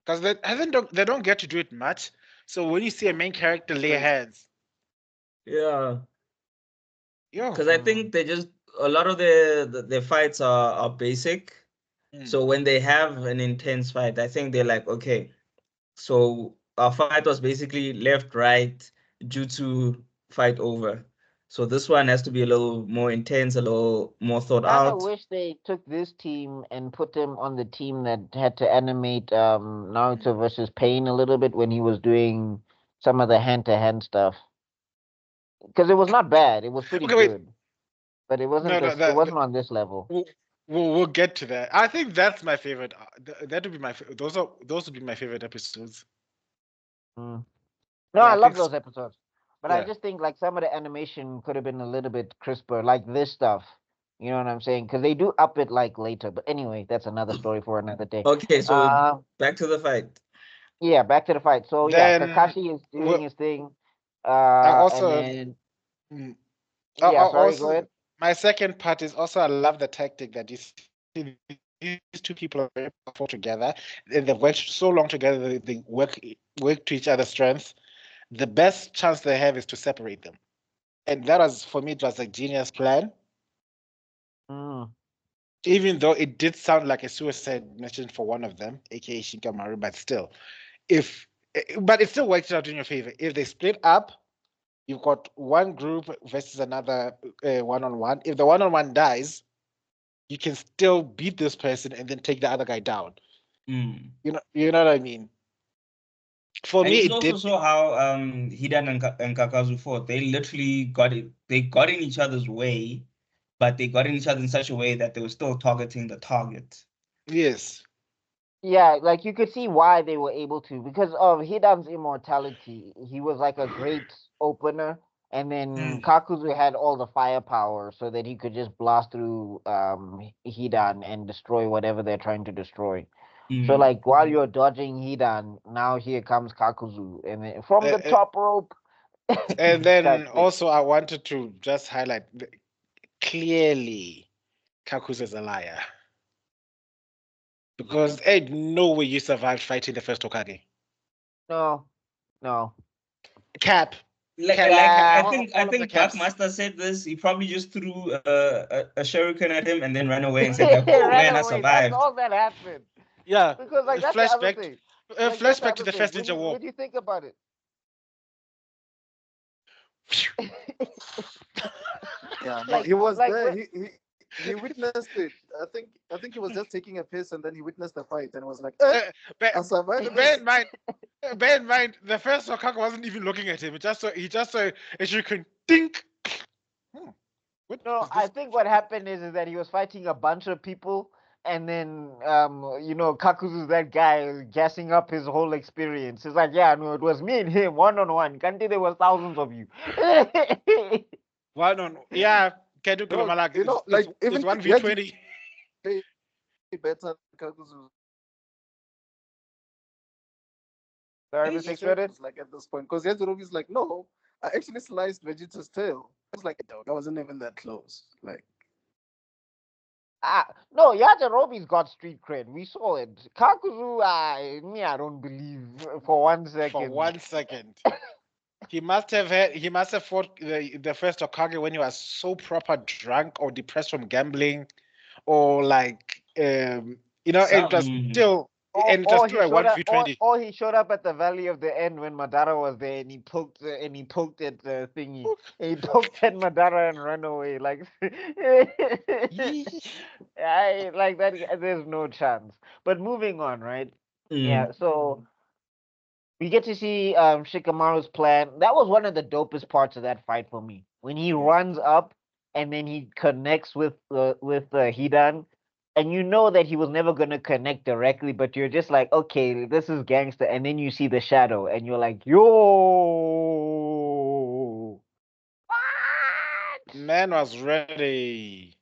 because they don't get to do it much. So when you see a main character lay Crazy. hands, Yeah. yo, Because I think they just a lot of their fights are basic. mm. So when they have an intense fight, I think they're like, okay, so our fight was basically left, right, jutsu, fight over. So this one has to be a little more intense, a little more thought I out. wish they took this team and put him on the team that had to animate Naruto versus Pain a little bit when he was doing some of the hand-to-hand stuff. Because it was not bad. It was pretty Okay, wait. good. But it wasn't No, it wasn't on this level. we'll get to that. I think that's my favorite. That would be my those would be my favorite episodes. No, Yeah, I I love think those episodes. But I yeah. just think like some of the animation could have been a little bit crisper, like this stuff. You know what I'm saying? Because they do up it like later. But anyway, that's another story for another day. Okay, so back to the fight. Yeah, back to the fight. So yeah, Then Kakashi is doing well, his thing. I And also then I yeah, sorry, go also ahead. my second part is also I love the tactic that you see these two people are very powerful together. And they've worked so long together. They work to each other's strengths. The best chance they have is to separate them. And that was, for me, it was a genius plan. Mm. Even though it did sound like a suicide mission for one of them, aka Shikamaru, but still, but it still worked out in your favor. If they split up, you've got one group versus another one-on-one. If the one-on-one dies, you can still beat this person and then take the other guy down. Mm. You know what I mean? For And me, you it also did. saw how Hidan and Kakazu fought. They literally got it. They got in each other's way, but they got in each other in such a way that they were still targeting the target. Yes. Yeah, like you could see why they were able to because of Hidan's immortality. He was like a great opener, and then Kakuzu had all the firepower so that he could just blast through Hidan and destroy whatever they're trying to destroy. So like while you're dodging Hidan, now here comes Kakuzu, and then from the top rope. And then That's it. also, I wanted to just highlight clearly Kakuzu is a liar. Because ain't no way you survived fighting the first Hokage. No, no. Cap. Like Cap. I All of the think caps. Buckmaster said this. He probably just threw a shuriken at him and then ran away and said like, He "Oh ran man, I away. That's survived." all that happened. Yeah. Because like that's the other thing. Like that's the Flashback to other the thing. first Ninja War. When you think about it. Yeah, no, Like he was like there. He witnessed it. I think he was just taking a piss, and then he witnessed the fight and was like, I survived Bear this. in mind, bear in mind, the first Hokage wasn't even looking at him. He just saw a shuriken. Dink. no, I think what happened is that he was fighting a bunch of people, and then Kakuzu's that guy gassing up his whole experience. He's like, yeah, no, it was me and him, one-on-one. Kanti, there was thousands of you. Yeah, Kedu No, Kulamalak. you know, like even It's 1v20. play better. Kakuzu Sorry, Mr. Extrodin? was like at this point because Yajirobe's like, no, I actually sliced Vegeta's tail. I was like, I wasn't even that close. Like, No, Yajirobe's got street cred. We saw it. Kakuzu, I don't believe for 1 second. For 1 second. He must have fought the first Hokage when he was so proper drunk or depressed from gambling, or like it was still and it was still a 1v20. Or he showed up at the Valley of the End when Madara was there, and he poked at the thingy, and he poked at Madara and ran away. Like, I like that. There's no chance. But moving on, right? Yeah. So we get to see Shikamaru's plan. That was one of the dopest parts of that fight for me. When he runs up and then he connects with Hidan, and you know that he was never gonna connect directly, but you're just like, okay, this is gangster. And then you see the shadow, and you're like, yo, what? Man was ready.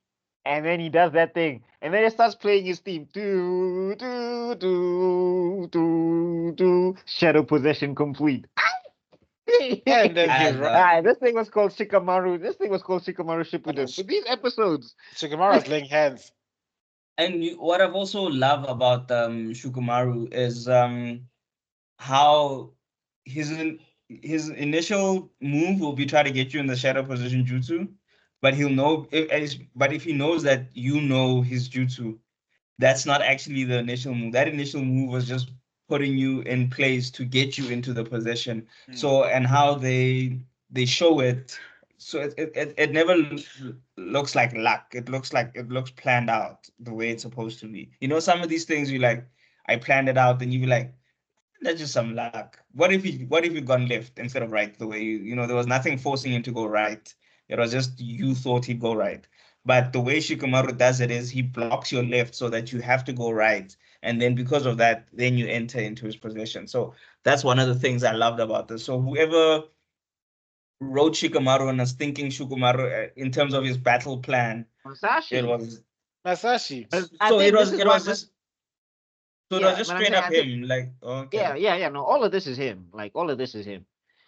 And then he does that thing, and then he starts playing his theme. Do do do do do. Shadow possession complete. And then he ran. This thing was called Shikamaru. This thing was called Shikamaru Shippuden. For these episodes, Shikamaru was laying hands. And what I've also love about Shikamaru is how his initial move will be try to get you in the shadow position jutsu, but he'll know but if he knows that you know his jutsu, that's not actually the initial move. That initial move was just putting you in place to get you into the position. So and how they they show it, so it never looks like luck. It looks planned out the way it's supposed to be. You know, some of these things you like, I planned it out, and you be like, that's just some luck. What if you gone left instead of right, the way you know, there was nothing forcing him to go right. It was just you thought he'd go right. But the way Shikamaru does it is he blocks your left so that you have to go right. And then because of that, then you enter into his position. So that's one of the things I loved about this. So whoever wrote Shikamaru and was thinking Shikamaru in terms of his battle plan, Masashi. it was Masashi. so it was just so it was Yeah, just but I'm straight saying, up I think, him. Like, okay. yeah. No, all of this is him. Like, all of this is him.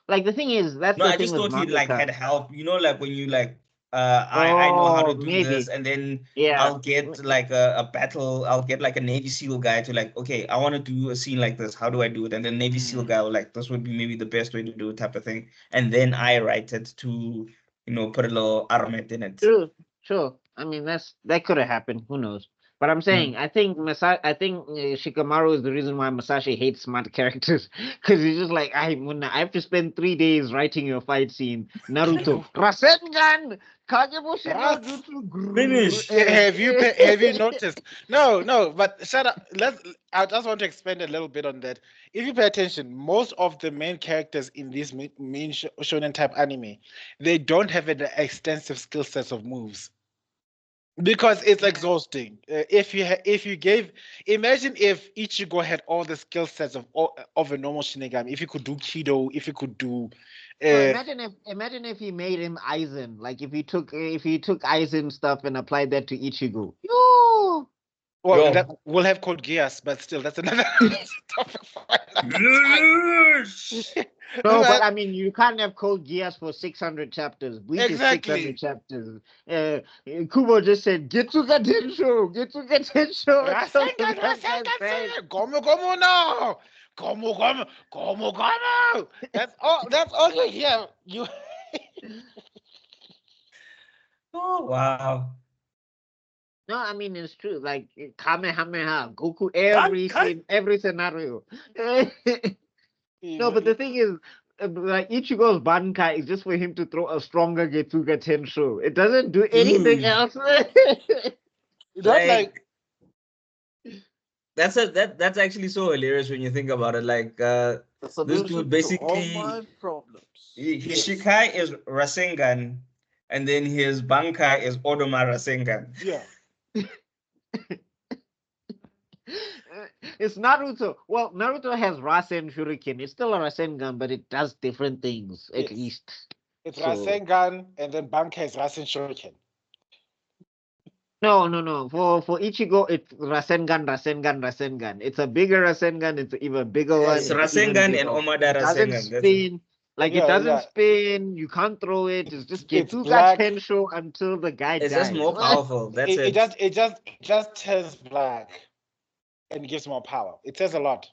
Like, the thing is, that's No, the I thing just with thought he like mangaka. had help. You know, like when you like I know how to Oh, do this, maybe. and then Yeah. I'll get like a battle, I'll get like a Navy SEAL guy to like, okay, I want to do a scene like this. How do I do it? And then Navy SEAL guy will like, this would be maybe the best way to do it, type of thing. And then I write it to, you know, put a little armament in it. True. Sure. I mean, that could have happened. Who knows? But I'm saying, I think Shikamaru is the reason why Masashi hates smart characters, because he's just like, I have to spend 3 days writing your fight scene. Naruto, Rasengan, Kagebushi no Ras- Jutsu, grrr, Finish. Have you noticed? No, but shut up. I just want to expand a little bit on that. If you pay attention, most of the main characters in this main shonen type anime, they don't have an extensive skill sets of moves because it's exhausting. If you gave, imagine if Ichigo had all the skill sets of a normal Shinigami. If he could do Kido, if he could do. So imagine if he made him Aizen, like if he took Aizen stuff and applied that to Ichigo. Yo! Well, Yo. that we'll have Code Geass, but still, that's another topic for another time. Yes! No, But- but I mean, you can't have Code Geass for 600 chapters. Bleach Exactly. is 600 chapters. Kubo just said, Getsuga Tensho, Getsuga Tensho. Rasengan, Gomu no, Gomu. That's all you hear. You. Oh wow. No, I mean, it's true. Like, Kamehameha, Goku, every scenario. No, but the thing is, like Ichigo's Bankai is just for him to throw a stronger Getsuga Tensho. It doesn't do anything Dude. else. That's like That's actually so hilarious when you think about it. Like The this solution dude to all basically my problems. his Shikai is Rasengan, and then his Bankai is Odoma Rasengan. yeah. It's Naruto. Well, Naruto has Rasen Shuriken. It's still a Rasengan, but it does different things, at Yes. least. It's So- Rasengan, and then Bankai is Rasen Shuriken. No. For Ichigo, it's Rasengan. It's a bigger Rasengan. It's an even bigger one. It's It's Rasengan even and bigger. Omada It doesn't Rasengan. That's it. spin. Like, Yeah, it doesn't yeah. spin. You can't throw it. It's just It's Getsuga black. Tensho until the guy It's dies. just more powerful. That's It it. just turns black, and gives more power. It says a lot.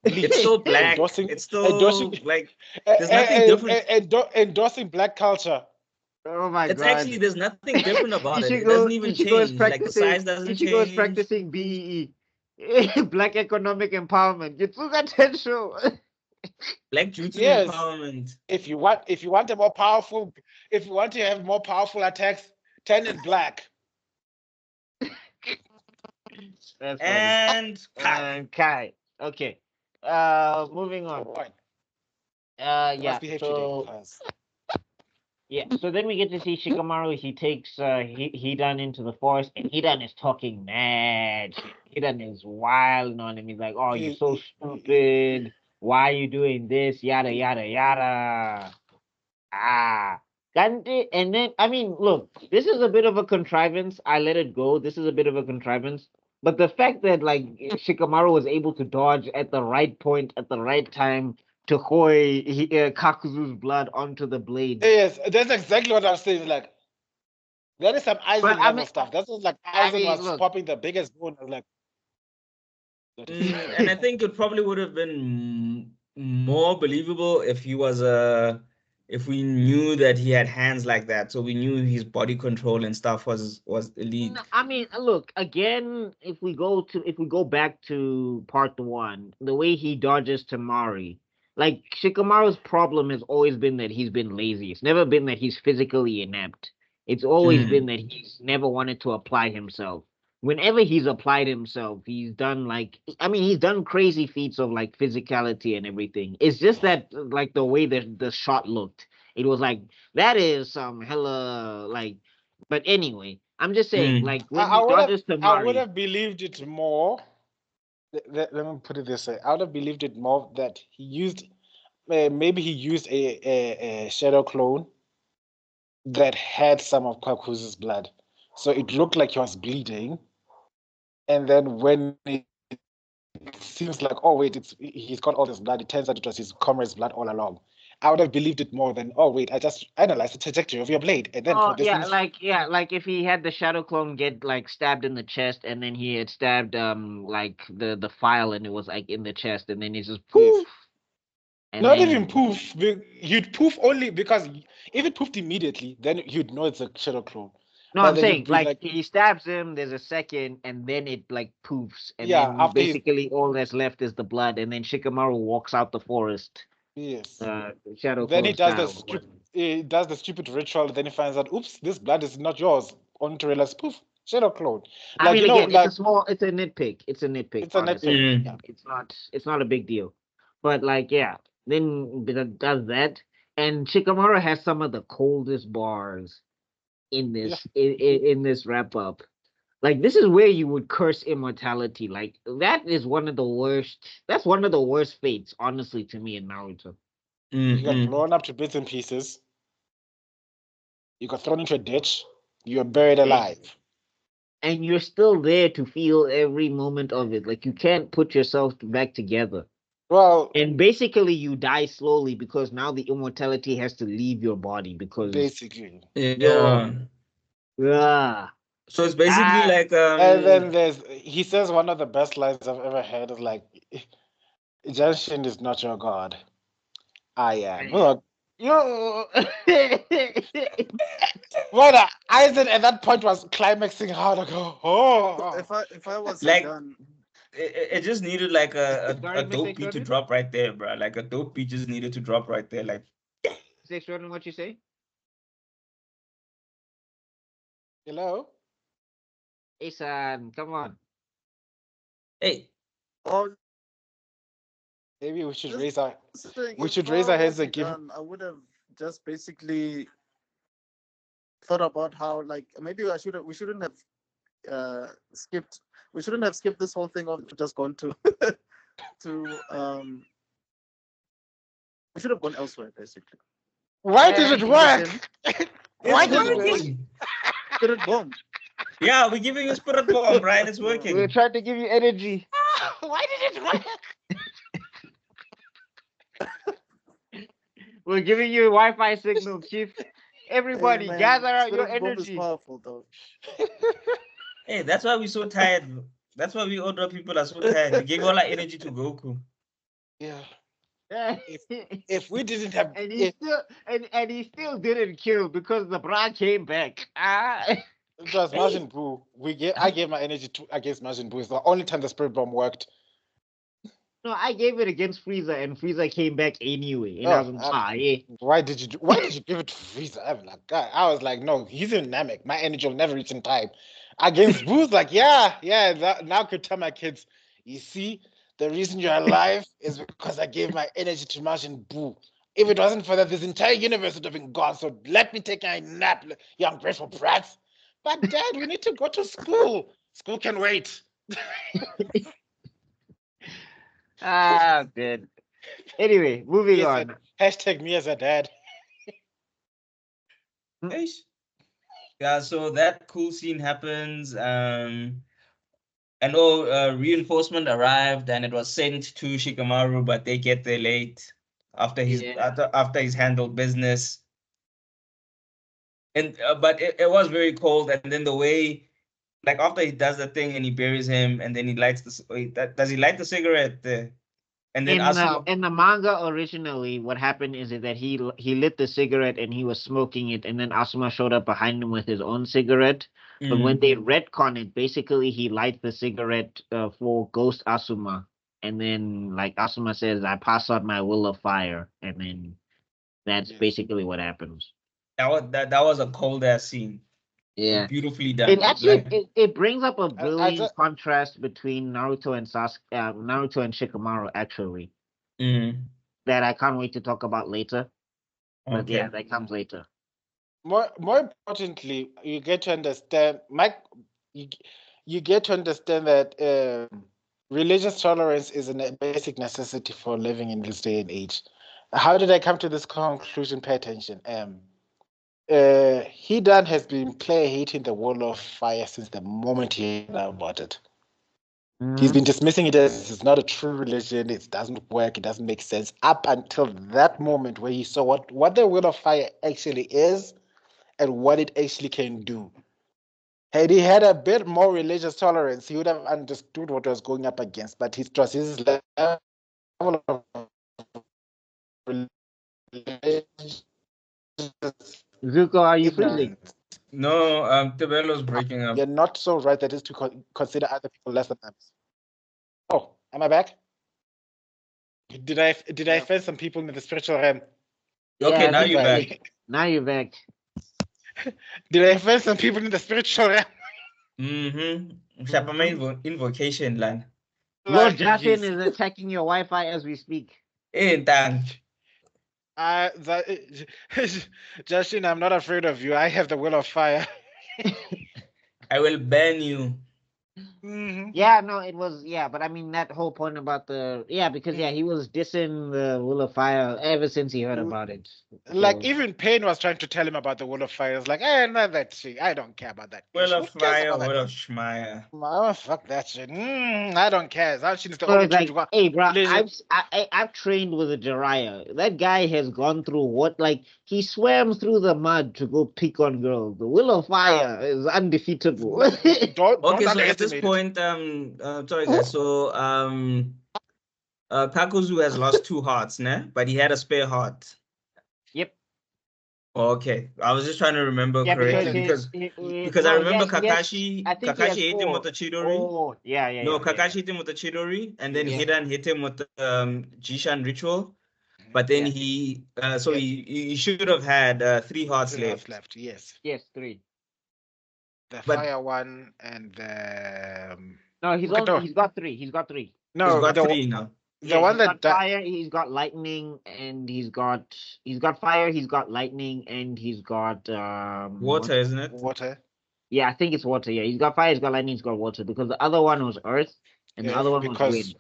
It's still black. Endorsing- It's still endorsing- like there's nothing different. Endorsing black culture. Oh my It's god. actually there's nothing different about it. It doesn't even Ichigo is change. Like the size doesn't Ichigo is change. practicing BEE. Black economic empowerment. Getsuga Tensho. Black jutsu Yes. empowerment. If you want a more powerful, if you want to have more powerful attacks, turn it black. That's funny. And cut. Kai. Okay. Moving on. Fine. Yeah. Must behave So today, guys. yeah. So then we get to see Shikamaru. He takes Hidan into the forest, and Hidan is talking mad shit. Hidan is wild on him. He's like, "Oh, you're so stupid. Why are you doing this? Yada yada yada." And then I mean, look, this is a bit of a contrivance. I let it go. This is a bit of a contrivance. But the fact that like Shikamaru was able to dodge at the right point at the right time to hoy Kakuzu's blood onto the blade. Yes, that's exactly what I was saying. Like, that is some Aizen But I level mean- stuff. That's like I Aizen mean, was look. popping the biggest bone. I was like, And I think it probably would have been more believable if he was if we knew that he had hands like that, so we knew his body control and stuff was elite. No, I mean, look again. If we go back to part 1, the way he dodges Tamari, like Shikamaru's problem has always been that he's been lazy. It's never been that he's physically inept. It's always been that he's never wanted to apply himself. Whenever he's applied himself, he's done he's done crazy feats of like physicality and everything. It's just that like the way the shot looked, it was like that is some hella like. But anyway, I'm just saying Mm. like when he dodges I would Tamari. have believed it more. Let me put it this way. I would have believed it more that he used, maybe he used a shadow clone that had some of Kakuzu's blood. So it looked like he was bleeding. And then when it seems like, oh, wait, he's got all this blood, it turns out it was his comrade's blood all along. I would have believed it more than, oh, wait, I just analyzed the trajectory of your blade. And then Oh for this like if he had the shadow clone get like stabbed in the chest and then he had stabbed like the file and it was like in the chest and then he's just poof. Yes. And Not then even poof. You'd poof only because if it poofed immediately, then you'd know it's a shadow clone. no, But I'm then saying you'd be like like, he stabs him, there's a second, and then it like poofs, and yeah, then after he's, basically all that's left is the blood, and then Shikamaru walks out the forest, yes. shadow Then clone style. he does the stupid ritual, then he finds out, oops, this blood is not yours. Only to realize, poof, shadow clone. I Like, mean, you know, again, it's like, a small, it's a nitpick. It's a nitpick, it's a honestly. nitpick. Mm. Yeah. It's not a big deal. But like, yeah, then does that, and Shikamaru has some of the coldest bars in Yeah. this in this wrap up. Like this is where you would curse immortality. Like that is one of the worst. That's one of the worst fates, honestly, to me in Naruto. You got Mm-hmm. blown up to bits and pieces. You got thrown into a ditch. You're buried And, alive. and you're still there to feel every moment of it. Like you can't put yourself back together. Well, And basically, you die slowly because now the immortality has to leave your body because basically. you're Yeah. ah So it's basically ah. like And then he says one of the best lines I've ever heard is like, Janshin is not your god. I am. Look, Yo. what Aizen at that point was climaxing hard. I go, oh. If I was like Hidan, it just needed like a Sorry, Mr. dope beat to Extrodin? drop right there, bro. Like a dope beat just needed to drop right there. Like, Mr. Extrodin, what you say? Hello? Hey, son, come on. hey, oh, Maybe we should just raise our saying, we if should I raise our hands was and give Hidan, I would have just basically thought about how like maybe we shouldn't have skipped this whole thing of just gone to to we should have gone elsewhere basically. why did it work? Why It's did it working. work? Spirit bomb. yeah, we're giving you spirit bomb, right? It's Yeah. working. We're trying to give you energy. Why did it work? We're giving you a Wi-Fi signal, Chief. Everybody, Hey, man, gather out your spirit bomb is energy. powerful though. Hey, that's why we're so tired. That's why we older people are so tired. We gave all our energy to Goku. Yeah. and If we didn't have he still and he still didn't kill because the bra came back. it was Majin Buu, I gave my energy against Majin Buu. It's the only time the spirit bomb worked. No, I gave it against Frieza, and Frieza came back anyway. And I was like, yeah. Why did you give it to Frieza? I'm like, God, I was like, no, he's in Namek. My energy will never reach in time. Against Boo's like, yeah, now I could tell my kids, you see, the reason you're alive is because I gave my energy to Majin Buu. If it wasn't for that, this entire universe would have been gone. So let me take a nap, you ungrateful brats. But Dad, we need to go to school. School can wait. Good. Anyway, moving Yes, on. hashtag me as a dad. Yeah, so that cool scene happens. And reinforcement arrived and it was sent to Shikamaru, but they get there late after he's handled business. And but it was very cold, and then the way, like after he does the thing and he buries him, and then he lights does he light the cigarette there? And then Asuma, In the manga originally, what happened is that he lit the cigarette and he was smoking it, and then Asuma showed up behind him with his own cigarette. But when they retcon it, basically he lights the cigarette for Ghost Asuma, and then like Asuma says, I pass out my will of fire, and then that's basically what happens. That was a cold ass scene. Yeah, Beautifully it done. actually Like, it brings up a brilliant just, contrast between Naruto and Naruto and Shikamaru actually, that I can't wait to talk about later. But yeah, that comes later. more importantly, you get to understand, Mike. You get to understand that religious tolerance is a basic necessity for living in this day and age. How did I come to this conclusion? Pay attention. Hidan has been player hating the wall of fire since the moment he heard about it. He's been dismissing it as it's not a true religion, it doesn't work, it doesn't make sense, up until that moment where he saw what the will of fire actually is and what it actually can do. Had he had a bit more religious tolerance, he would have understood what he was going up against, but his trust, his level of religious Zuko, are you freezing? ignorance. no, Tebello's breaking up. You're not so right that is to consider other people less than us. Oh, am I back? Did I offend some people in the spiritual realm? Okay, Yeah, now you're back. Now you're back. Did I offend some people in the spiritual realm? Invocation line. Lord Justin is attacking your Wi-Fi as we speak. Hey, Dan. Justin, I'm not afraid of you. I have the will of fire. I will ban you. Yeah, no, it was but I mean that whole point about because he was dissing the will of fire ever since he heard about it. Like even Pain was trying to tell him about the will of fire. It's like, not that shit. I don't care about that. Will of fire, will of schmire. Oh, fuck that shit. I don't care. That shit is the So only it's like, hey, bro, I've trained with a Jiraiya. That guy has gone through he swam through the mud to go pick on girls. The will of fire is undefeatable. Okay, so at this point, sorry guys. So Kakuzu has lost 2 hearts, but he had a spare heart. Yep. Okay, I was just trying to remember correctly because I remember Kakashi hit him with the Chidori. Oh, yeah. No, Kakashi hit him with the Chidori, and then Hidan hit him with the Jishan ritual. But then he should have had 3 hearts left. Yes, 3. The fire one and the no, he's got 3. He's got 3. No, he's got 3 now. The one that fire, he's got lightning, and he's got fire, he's got lightning, and he's got water, isn't it? Water. Yeah, I think it's water. Yeah, he's got fire, he's got lightning, he's got water, because the other one was earth, and the other one was wind.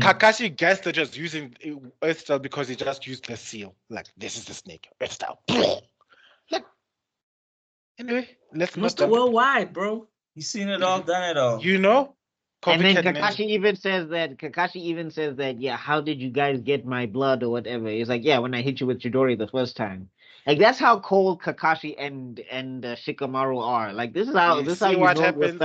Kakashi guessed they're just using earth style because he just used the seal. Like, this is the snake, earth style. Like, anyway, let's Mr. Worldwide, bro. He's seen it all, done it all. You know. And then Kakashi even says that, how did you guys get my blood or whatever? He's like, when I hit you with Chidori the first time. Like, that's how cold Kakashi and Shikamaru are. Like, this is how you know with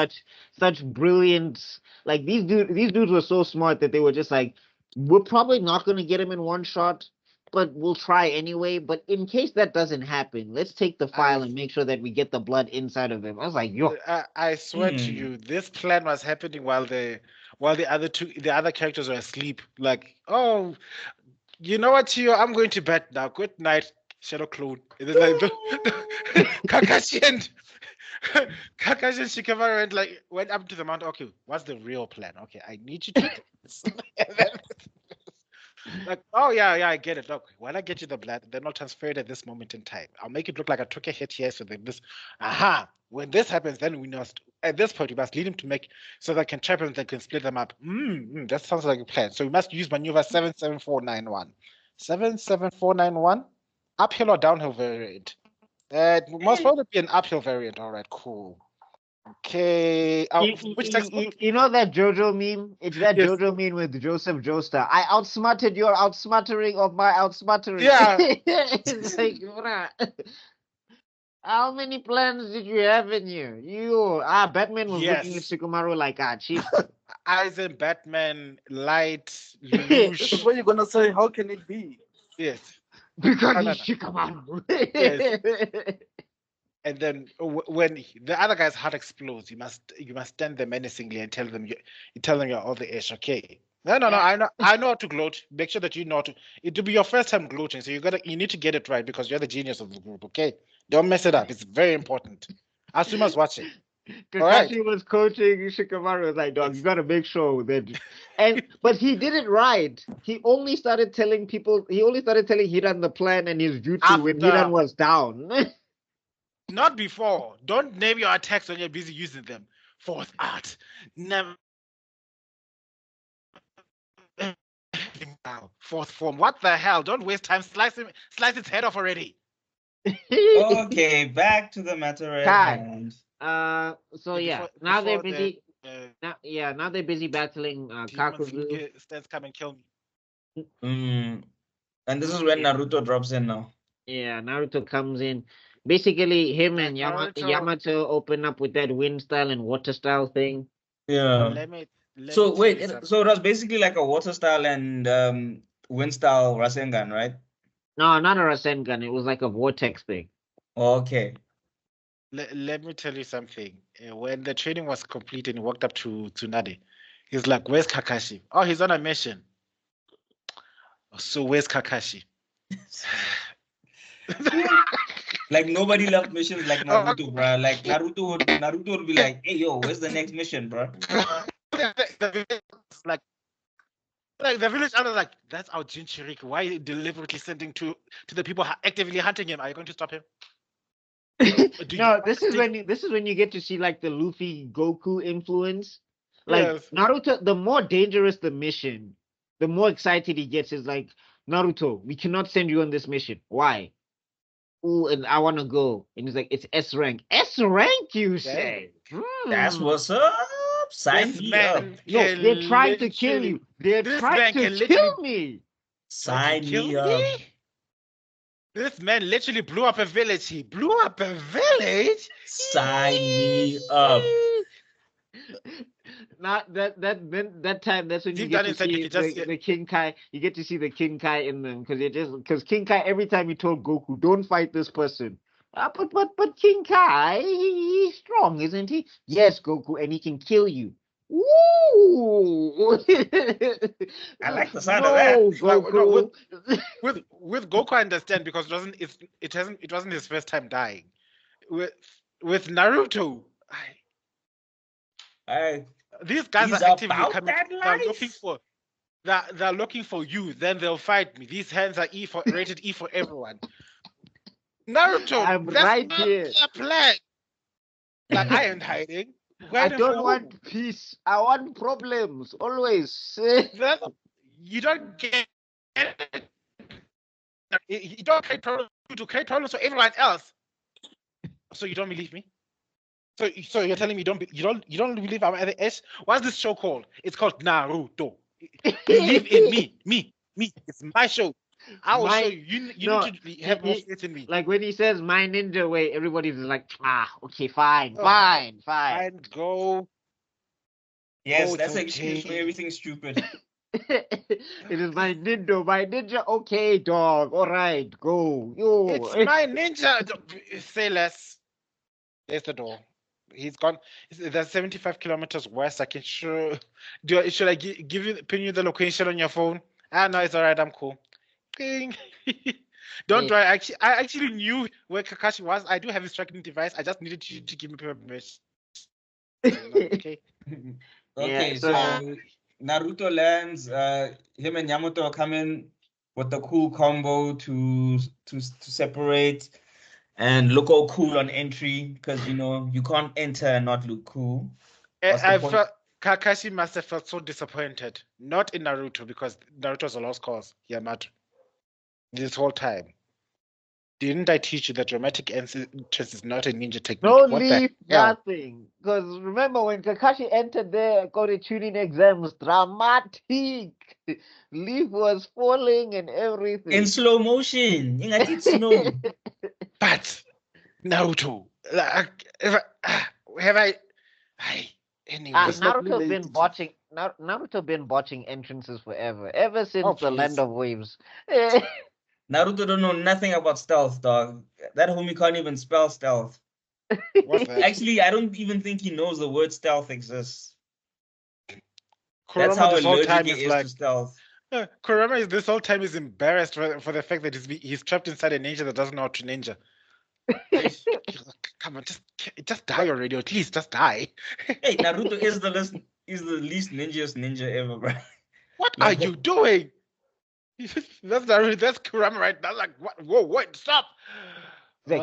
such brilliant. Like, these dudes were so smart that they were just like, we're probably not going to get him in one shot, but we'll try anyway. But in case that doesn't happen, let's take the file and make sure that we get the blood inside of him. I was like, yo. I swear to you, this plan was happening while the other characters were asleep. Like, oh, you know what, Tio? I'm going to bed now. Good night, Shadow Clone. And then like Kakashi and Shikamaru went up to the mountain. Okay, what's the real plan? Okay, I need you to do this. Like, oh yeah, I get it. Look, when I get you the blood, they're not transferred at this moment in time. I'll make it look like I took a hit here, so then this. When this happens, then we must. At this point, we must lead him to make so they can trap them, they can split them up. That sounds like a plan. So we must use maneuver 77491. 77491, uphill or downhill variant. It must probably be an uphill variant. All right, cool. Okay. Which you know that JoJo meme? It's that JoJo meme with Joseph Joestar. I outsmarted your outsmartering of my outsmartering. Yeah. It's like, how many plans did you have in here? Batman was looking at Shikamaru like, chief. Aizen, Batman, Light, Lelouch. What are you gonna say? How can it be? Yes. Because he's Shikamaru. Yes. And then when the other guy's heart explodes, you must stand there menacingly and tell them you're all the ish. Okay, No. I know how to gloat. Make sure that you know to. It will be your first time gloating, so you need to get it right because you're the genius of the group. Okay, don't mess it up. It's very important. Asuma's watching. Kakashi was coaching Shikamaru. Was like, dog, you gotta make sure that. But he did it right. He only started telling Hidan the plan and his jutsu when Hidan was down. Not before. Don't name your attacks when you're busy using them. Fourth art. Never. Fourth form. What the hell? Don't waste time. Slice its head off already. Okay, back to the matter at hand. So yeah, now they're busy. Now they're busy battling Kakuzu. Let's come and kill me. And this is when Naruto drops in now. Yeah, Naruto comes in. Basically, him and Yamato open up with that wind style and water style thing. Yeah. So wait, so it was basically like a water style and wind style Rasengan, right? No, not a Rasengan. It was like a vortex thing. Okay. Let me tell you something. When the training was complete and he walked up to Tsunade, he's like, "Where's Kakashi?" Oh, he's on a mission. So where's Kakashi? Like nobody loved missions like Naruto, bro. Like Naruto would be like, "Hey, yo, where's the next mission, bro?" like the village elder, like, that's our Jinchuriki. Why are you deliberately sending to the people actively hunting him? Are you going to stop him? No, this is when you get to see like the Luffy Goku influence. Like Naruto, the more dangerous the mission, the more excited he gets. Is like, Naruto, we cannot send you on this mission. Why? Oh, and I want to go. And he's like, it's S rank. S rank, you say? That's what's up. Sign me up. No, they're trying to kill you. They're trying to kill me. Sign me up. This man literally blew up a village. He blew up a village. Sign me up. Not that time. That's when you get to see the King Kai. You get to see the King Kai in them because King Kai every time he told Goku, "Don't fight this person." But King Kai, he's strong, isn't he? Yes, Goku, and he can kill you. Woo! I like the sound of that. Goku. With Goku, I understand because it wasn't his first time dying. With Naruto, these guys are actively coming. They're looking for you. Then they'll fight me. These hands are rated E for everyone. Naruto, I'm that's right not here. their plan. Like, I ain't hiding. I don't want peace. I want problems always. You don't get it. You don't create problems to create problems for everyone else. So you don't believe me? So you're telling me you don't believe I'm at the S? What's this show called? It's called Naruto. Believe in me. It's my show. I will show you. You need to have more faith in me. Like when he says my ninja way, everybody's like, okay, fine. Go. Yes, that's an excuse for everything stupid. It is my ninja. Okay, dog. All right, go. Yo. It's my ninja. Say less. There's the door. He's gone. There's 75 kilometers west. I can show. Should I pin you the location on your phone? No, it's all right. I'm cool. Don't worry. I actually knew where Kakashi was. I do have his tracking device. I just needed you to give me permission. Okay. Okay. So Naruto lands. Him and Yamato are coming with the cool combo to separate and look all cool on entry because you can't enter and not look cool. Kakashi must have felt so disappointed. Not in Naruto because Naruto's a lost cause. Yamato. This whole time. Didn't I teach you that dramatic entrance is not a ninja technique? No, leave nothing. Because remember when Kakashi entered there, got a tuning exams, dramatic. Leaf was falling and everything. In slow motion. Snow. But Naruto, have I? Anyway, Naruto been watching entrances forever, ever since the Land of Waves. Naruto don't know nothing about stealth, dog. That homie can't even spell stealth. Actually, I don't even think he knows the word stealth exists. That's Kurama how this whole allergic time he is is like to stealth. Kurama is this whole time is embarrassed for the fact that he's trapped inside a ninja that doesn't know how to ninja. Come on, just die already, or at least just die. Hey, Naruto is the least ninjaest ninja ever, bro. What Like, are you doing? That's Naruto, that's Kurama right now. Like, what? Whoa, wait, stop! Like,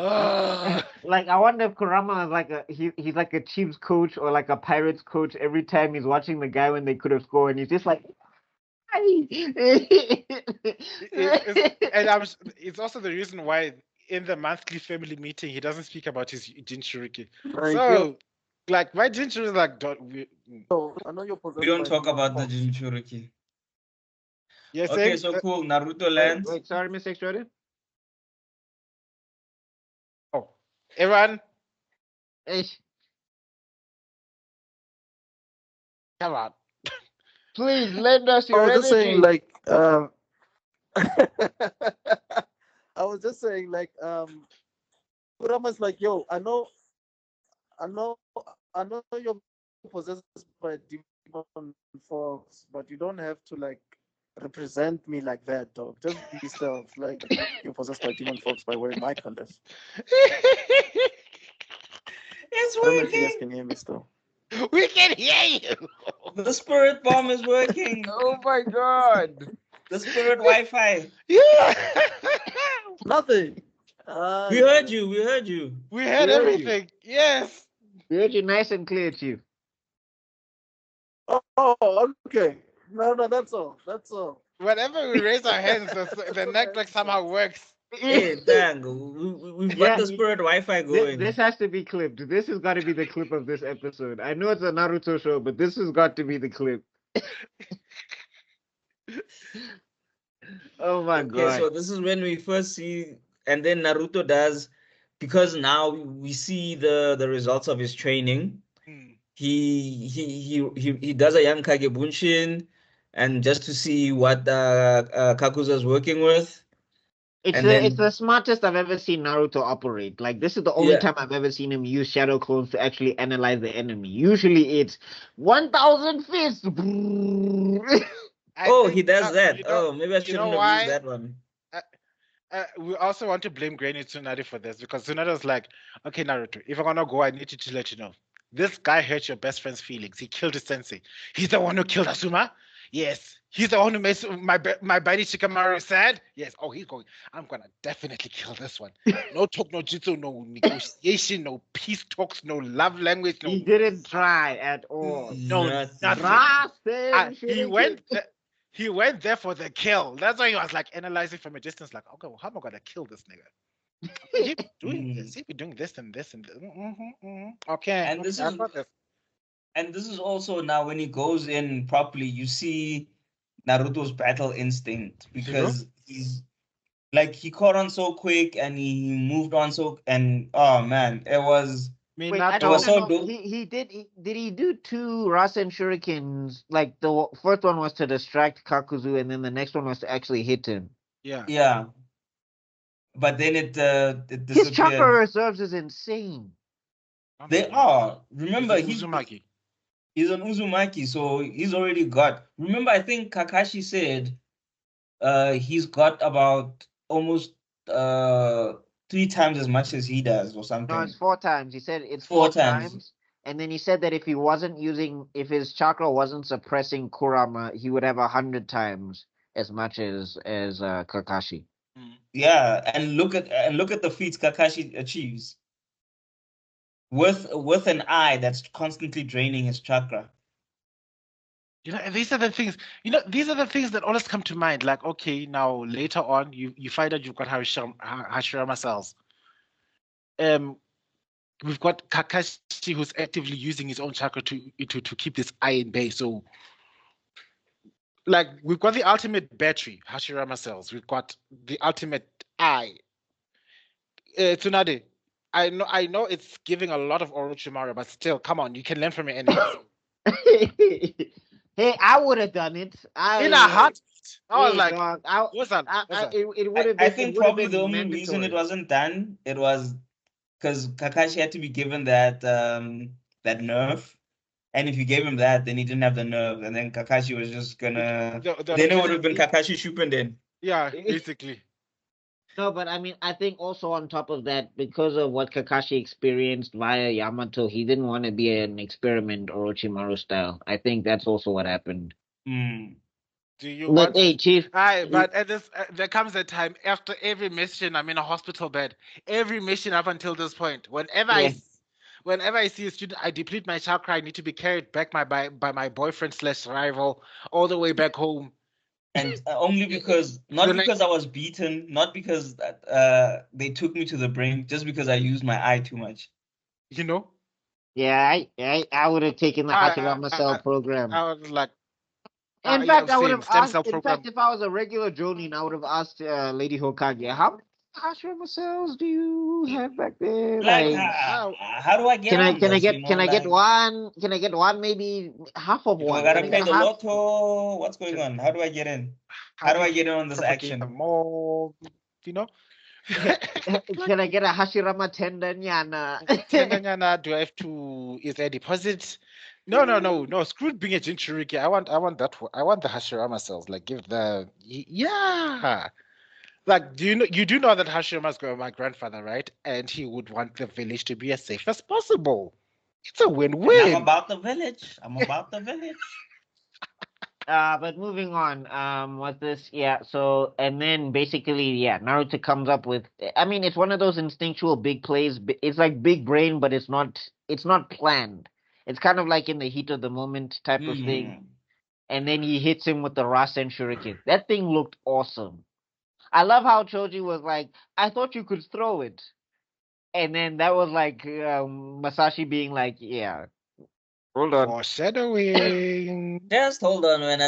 like I wonder if Kurama is like he's like a Chiefs coach or like a Pirates coach. Every time he's watching the guy when they could have scored, and he's just like, it's also the reason why in the monthly family meeting he doesn't speak about his Jinchuriki. Like, So, like my Jinchuriki is like, I know you're we possessed don't by talk demon about the fox. Jinchuriki. you're Okay, saying so cool. Naruto wait, lands. wait, sorry, Mr. Extrodin. oh, everyone, Ish, come on. please lend us I your was just saying, energy. like, I was just saying, like, Kurama's like, yo, I know you're possessed by demon fox, but you don't have to like represent me like that, dog. Just be yourself. Like you're possessed by demon fox by wearing my colors. It's I don't know if you guys working. can hear me still. We can hear you. The spirit bomb is working. Oh my god. The spirit Wi-Fi. Yeah. Nothing. We heard you. We heard you. We heard We heard you. everything. Yes. We heard you nice and clear, Chief. Oh, okay. No, that's all. That's all. Whenever we raise our hands, the network somehow works. Hey, dang. We've got the spirit Wi-Fi going. This has to be clipped. This has got to be the clip of this episode. I know it's a Naruto show, but this has got to be the clip. Oh my Okay, god. so this is when we first see, and then Naruto does, because now we see the results of his training. He does a young Kage Bunshin, and just to see what Kakuzu is working with. It's the smartest I've ever seen Naruto operate. Like this is the only time I've ever seen him use shadow clones to actually analyze the enemy. Usually it's 1,000 fists. He does that. Maybe I shouldn't have used that one. We also want to blame Granny Tsunade for this because Tsunade's like, okay, Naruto, if I'm gonna go, I need you to let you know. This guy hurt your best friend's feelings. He killed his sensei. He's the one who killed Asuma. Yes. He's the one who makes my buddy Shikamaru sad. Yes. Oh, he's going. I'm gonna definitely kill this one. No talk, no jutsu, no negotiation, no peace talks, no love language. No. He didn't try at all. No, nothing. He went there for the kill. That's why he was like analyzing from a distance, like, okay, well, how am I gonna kill this nigga? He'd be doing this. He'd be doing this and this and this. Okay. And this is also now when he goes in properly, you see Naruto's battle instinct because he's like he caught on so quick and he moved on oh man, it was. Wait, I don't know. Did he do 2 Rasen Shurikens? Like the first one was to distract Kakuzu, and then the next one was to actually hit him. Yeah. But then it disappeared. His chakra reserves is insane. They are. Remember, he's Uzumaki. He's an Uzumaki, so he's already got. Remember, I think Kakashi said he's got about almost 3 times as much as he does or something. No, it's 4 times. He said it's 4 times. And then he said that if his chakra wasn't suppressing Kurama, he would have 100 times as much as Kakashi. Yeah, and look at the feats Kakashi achieves with an eye that's constantly draining his chakra. These are the things. These are the things that always come to mind. Like, okay, now later on, you find out you've got Hashirama cells. We've got Kakashi who's actively using his own chakra to keep this eye in bay. So, like, we've got the ultimate battery, Hashirama cells. We've got the ultimate eye. Tsunade, I know it's giving a lot of Orochimaru, but still, come on, you can learn from your enemies. Hey, I would have done it. In a heartbeat. I was like, it would have been. I think probably the only reason it wasn't done, it was because Kakashi had to be given that nerf And if you gave him that, then he didn't have the nerve, and then Kakashi was just gonna. The Then it would have been rigidity. Kakashi Shupen. Yeah, basically. No, but I mean, I think also on top of that, because of what Kakashi experienced via Yamato, he didn't want to be an experiment Orochimaru style. I think that's also what happened. Mm. Do you But want? hey, Chief, But at this, there comes a time after every mission, I'm in a hospital bed. Every mission up until this point, Yeah. whenever I see a student, I deplete my chakra. I need to be carried back by my boyfriend / rival all the way back home. And only because, not Then because I was beaten, not because they took me to the brink, just because I used my eye too much. you know, Yeah, I would have taken the I, Hashirama I, Cell I, program. I was like, In yeah, fact, I would same have stem asked. cell In program. fact, if I was a regular Jonin, I would have asked Lady Hokage, how many Hashirama cells do you have back there? Like, Like, how do I get on this? can I get Like, one? Can I get one? Maybe half of do I one. gotta Can I play get the half? lotto? What's going on? How do I get in? How do I get in on this Propagate the action? more, you know? Can I get a Hashirama tendon? Yana? Tendanyana, do I have to? Is there a deposit? No. Screw being a Jinchuriki. I want that one. I want the Hashirama cells. Like, give the yeah. Like, you do know that Hashirama's my grandfather, right? And he would want the village to be as safe as possible. It's a And I'm win-win. about the village. I'm about the village. But moving on, what this, yeah, so, and then basically, yeah, Naruto comes up with, I mean, it's one of those instinctual big plays. It's like big brain, but it's not planned. It's kind of like in the heat of the moment type of thing. And then he hits him with the Rasen Shuriken. That thing looked awesome. I love how Choji was like, I thought you could throw it. And then that was like Masashi being like, yeah, hold on. Foreshadowing. Just hold on, man.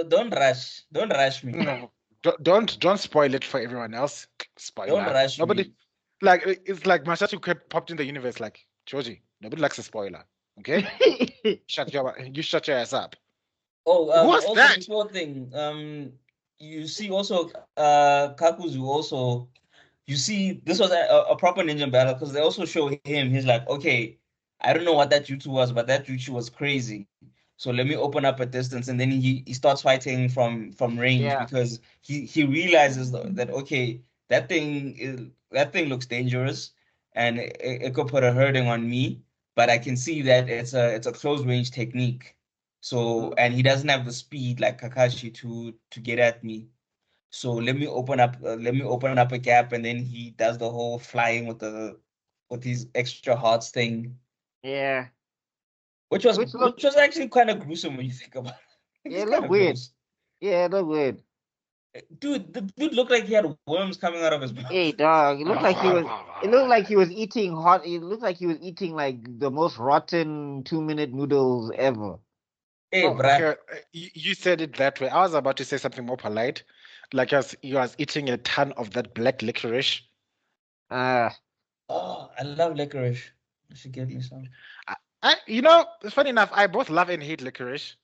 Don't rush. Don't rush me. No, don't spoil it for everyone else. Spoiler. Don't rush Nobody. me. Like, it's like Masashi popped in the universe. Like, Joji, nobody likes a spoiler. Okay, you shut your ass up. Oh, What's also that? before thing, you see also Kakuzu also. You see, this was a proper ninja battle because they also show him. He's like, okay, I don't know what that jutsu was, but that jutsu was crazy. So let me open up a distance, and then he starts fighting from range Yeah. because he realizes that okay, that thing looks dangerous, and it could put a hurting on me. But I can see that it's a close range technique. So and he doesn't have the speed like Kakashi to get at me. So let me open up a gap, and then he does the whole flying with his extra hearts thing, Yeah. which Which looked, was actually kind of gruesome when you think about it. yeah, It's it kind looked of weird. gross. Yeah, it looked weird. Dude, the dude looked like he had worms coming out of his mouth. Hey, dog, it looked like he was. It looked like he was eating hot. It looked like he was eating like the most rotten 2-minute noodles ever. Hey, Oh, bruh. okay. You said it that way. I was about to say something more polite, like you was eating a ton of that black licorice. Uh, Oh, I love licorice. You should give me some. It's funny enough. I both love and hate licorice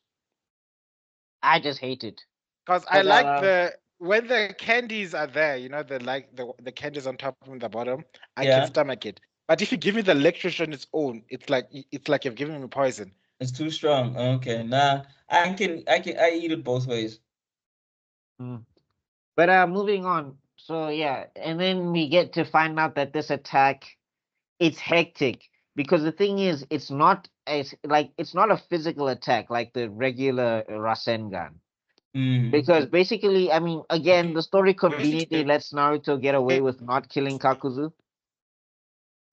I just hate it. because I 'Cause like when the candies are there. The candies on top and the bottom. I can Yeah, stomach it. But if you give me the licorice on its own, it's like you've given me poison. it's too strong. Okay, nah, I eat it both ways. Mm. But moving on. So yeah, and then we get to find out that this attack, it's hectic because the thing is, it's not a physical attack like the regular Rasengan. Because basically, I mean, again, the story conveniently lets Naruto get away with not killing Kakuzu.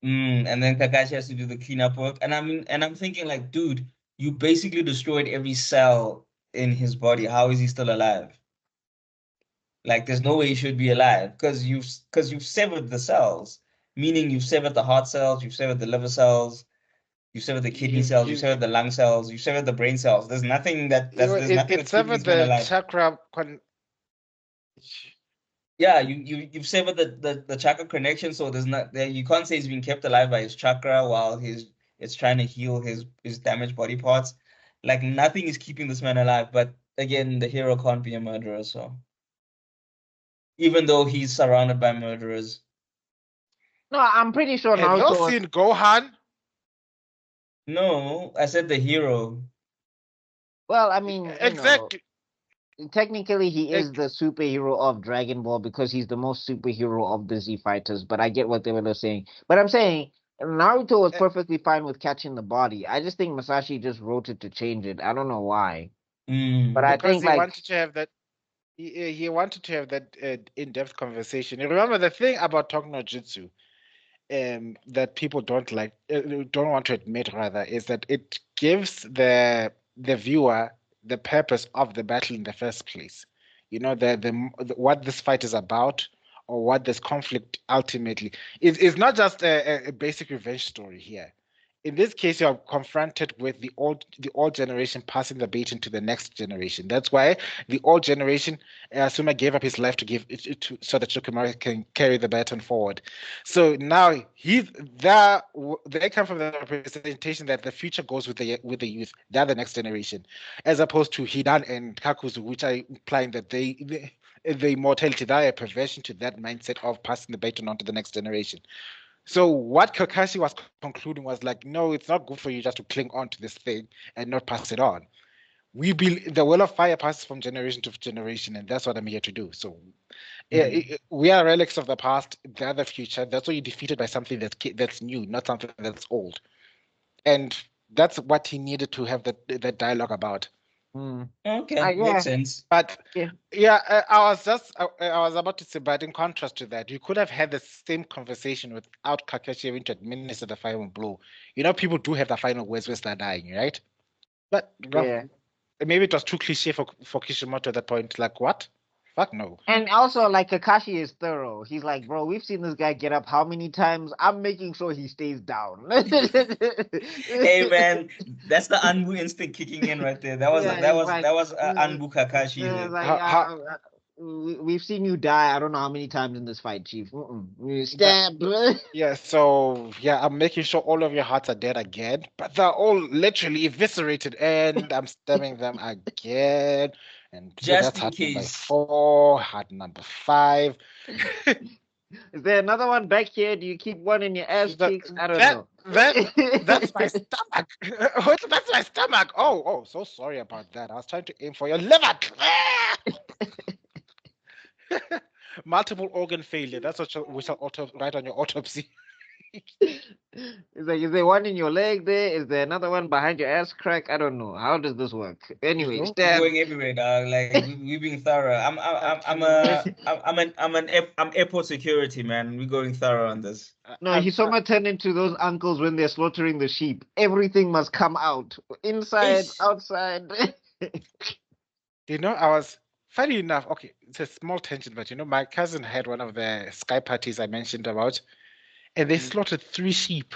And then Kakashi has to do the cleanup work. And I'm thinking like, dude, you basically destroyed every cell in his body. How is he still alive? Like, there's no way he should be alive because you've severed the cells, meaning you've severed the heart cells, you've severed the liver cells, you've severed the kidney cells, you've severed the lung cells, you've severed the brain cells. There's nothing there's nothing It that's keeping severed this man the alive. chakra. Yeah, you've severed the chakra connection, so there's not there. You can't say he's being kept alive by his chakra while it's trying to heal his damaged body parts. Like nothing is keeping this man alive. But again, the hero can't be a murderer, so even though he's surrounded by murderers. No, I'm pretty sure Have you Naruto. seen Gohan? No, I said the hero. Well, I mean, Exactly. technically he is the superhero of Dragon Ball because he's the most superhero of the Z fighters. But I get what they were saying. But I'm saying Naruto was perfectly fine with catching the body. I just think Masashi just wrote it to change it. I don't know why. But I Because think he like wanted to have that. He wanted to have that in-depth conversation. You remember the thing about talk no jutsu, that people don't like, don't want to admit rather, is that it gives the viewer the purpose of the battle in the first place. You know, the what this fight is about, or what this conflict ultimately is not just a basic revenge story here. In this case, you are confronted with the old generation passing the baton to the next generation. That's why the old generation, Suma gave up his life to give it so that shikamaru can carry the baton forward. So now they come from the representation that the future goes with the youth. They're the next generation, as opposed to Hidan and Kakuzu, which are implying that the immortality, they are a perversion to that mindset of passing the baton on to the next generation. So what Kakashi was concluding was like, no, it's not good for you just to cling on to this thing and not pass it on. The well of fire passes from generation to generation, and that's what I'm here to do. So we are relics of the past. They're the future. That's why you're defeated by something that's new, not something that's old. And that's what he needed to have that dialogue about. Okay, makes sense. But yeah, I was about to say, but in contrast to that, you could have had the same conversation without Kakashi having to administer the final blow. You know, people do have the final words when they're dying, right? But yeah. maybe it was too cliche for Kishimoto at that point. Like, what? Fuck no. And also, like, Kakashi is thorough. He's like, bro, we've seen this guy get up how many times? I'm making sure he stays down. Hey man, that's the Anbu instinct kicking in right there. That was Yeah, that he's was like, that was Anbu Kakashi yeah, there. like, we've seen you die. I don't know how many times in this fight, Chief. Stab. Yeah, so yeah, I'm making sure all of your hearts are dead again, but they're all literally eviscerated, and I'm stabbing them again. And so Just that's in heart number case. 4, heart number 5. Is there another one back here? Do you keep one in your ass cheeks? I don't know. That's my stomach. That's my stomach. Oh, so sorry about that. I was trying to aim for your liver. Multiple organ failure. That's what we shall write on your autopsy. It's like, is there one in your leg there? Is there another one behind your ass crack? I don't know. How does this work? Anyway, stab. Going everywhere, dog. Like we being thorough. I'm airport security, man. We're going thorough on this. No, Hisoma turned into those uncles when they're slaughtering the sheep. Everything must come out. Inside, outside. You know, I was funny enough. Okay, it's a small tangent, but you know, my cousin had one of the sky parties I mentioned about, and they slaughtered 3 sheep.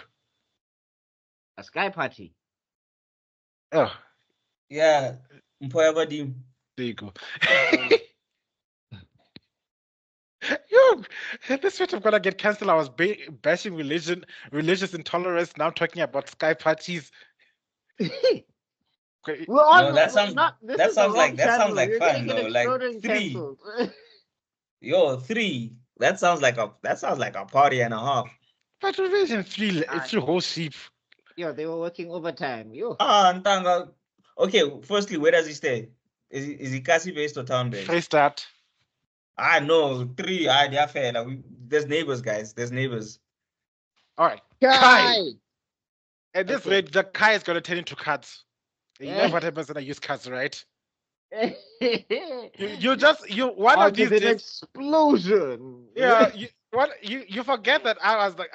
A sky party. Oh, yeah. There you go. Yo, this week I'm gonna get cancelled. I was bashing religious intolerance. Now I'm talking about sky parties. No, that sounds like fun though. Like 3. Yo, 3. That sounds like a party and a half. But imagine 3 whole sheep. Yo, they were working overtime. Yo. Ntanga. Okay, firstly, where does he stay? Is he Kasi based or town based? Freestart. I know 3. They are fair. Like, there's neighbors, guys. There's neighbors. All right. Kai. At this rate, the Kai is gonna turn into cards. You know what happens when I use cards, right? One of these days, explosion. Yeah, you forget that I was like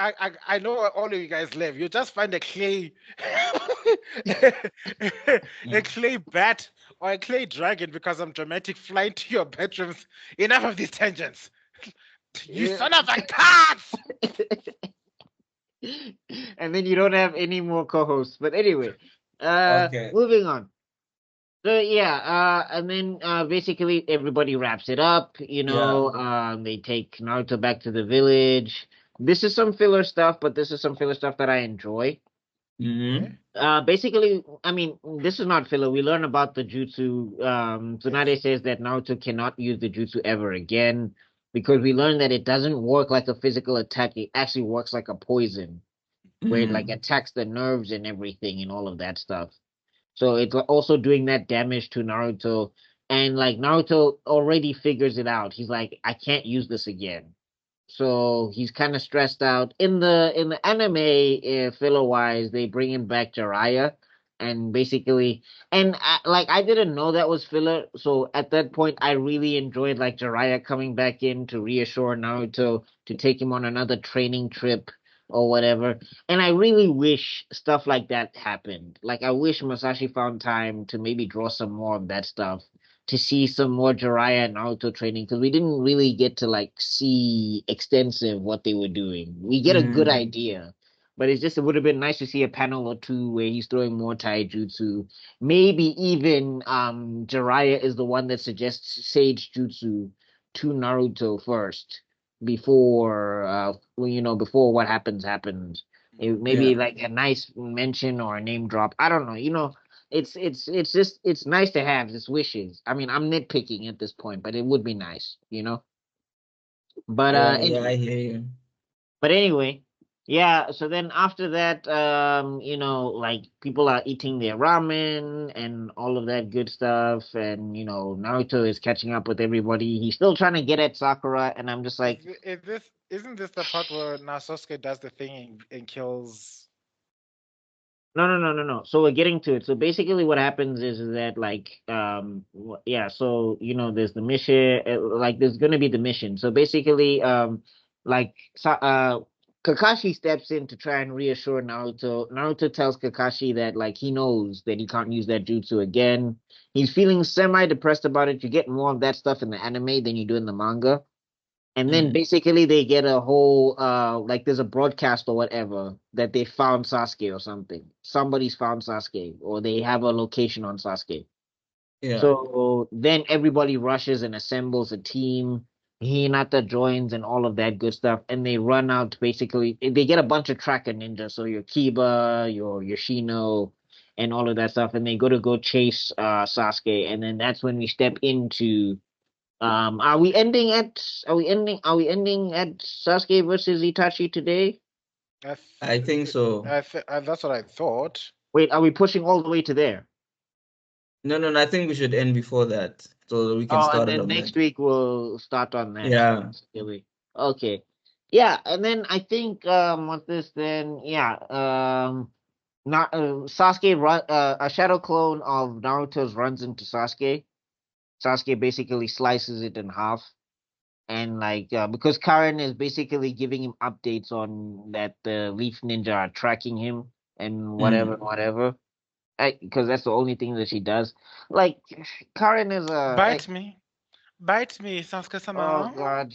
I know where all of you guys live. You just find a clay a clay bat or a clay dragon because I'm dramatic, flying to your bedrooms. Enough of these tangents. You son of a cats! And then you don't have any more co-hosts. But anyway, okay. Moving on. So yeah, and then basically everybody wraps it up. You know, they take Naruto back to the village. This is some filler stuff, but this is some filler stuff that I enjoy. Basically, I mean, this is not filler. We learn about the jutsu. Tsunade says that Naruto cannot use the jutsu ever again because we learn that it doesn't work like a physical attack. It actually works like a poison. where it like attacks the nerves and everything and all of that stuff. So it's also doing that damage to Naruto. And like Naruto already figures it out. He's like, I can't use this again. So he's kind of stressed out. In the anime, filler wise, they bring him back Jiraiya, and basically, and I didn't know that was filler. So at that point, I really enjoyed like Jiraiya coming back in to reassure Naruto to take him on another training trip or whatever. And I really wish stuff like that happened. Like I wish Masashi found time to maybe draw some more of that stuff, to see some more Jiraiya and Naruto training, because we didn't really get to like see extensive what they were doing. We get a good idea, but it would have been nice to see a panel or two where he's throwing more taijutsu. Maybe even Jiraiya is the one that suggests Sage Jutsu to Naruto first before before what happens. Maybe like a nice mention or a name drop. I don't know. It's nice to have. It's wishes. I mean, I'm nitpicking at this point, but it would be nice. But Yeah, I hear you. but anyway, yeah. So then after that, like people are eating their ramen and all of that good stuff, and Naruto is catching up with everybody. He's still trying to get at Sakura, and I'm just like, Isn't this the part where now Sasuke does the thing and kills? no. So we're getting to it. So basically, what happens is that like yeah. So there's the mission. Like there's gonna be the mission. So basically, like Kakashi steps in to try and reassure Naruto. Naruto tells Kakashi that like he knows that he can't use that jutsu again. He's feeling semi-depressed about it. You get more of that stuff in the anime than you do in the manga. And then basically they get a whole like there's a broadcast or whatever that they found Sasuke or something. Somebody's found Sasuke or they have a location on Sasuke. Yeah. So then everybody rushes and assembles a team. Hinata joins and all of that good stuff. And they run out basically. They get a bunch of tracker ninjas. So your Kiba, your Yoshino, and all of that stuff. And they go chase Sasuke. And then that's when we step into are we ending at Sasuke versus Itachi today? I think so. That's what I thought. Wait, are we pushing all the way to there? No. I think we should end before that so we can start and on then next that. week we'll start on that. Yeah. Okay. Yeah, and then I think what's this then? Yeah, not Sasuke a shadow clone of Naruto's runs into Sasuke. Sasuke basically slices it in half. And like because Karen is basically giving him updates on that the Leaf Ninja are tracking him and whatever. Because that's the only thing that she does. Like Karen is a bite me, Sasuke-sama. Oh God,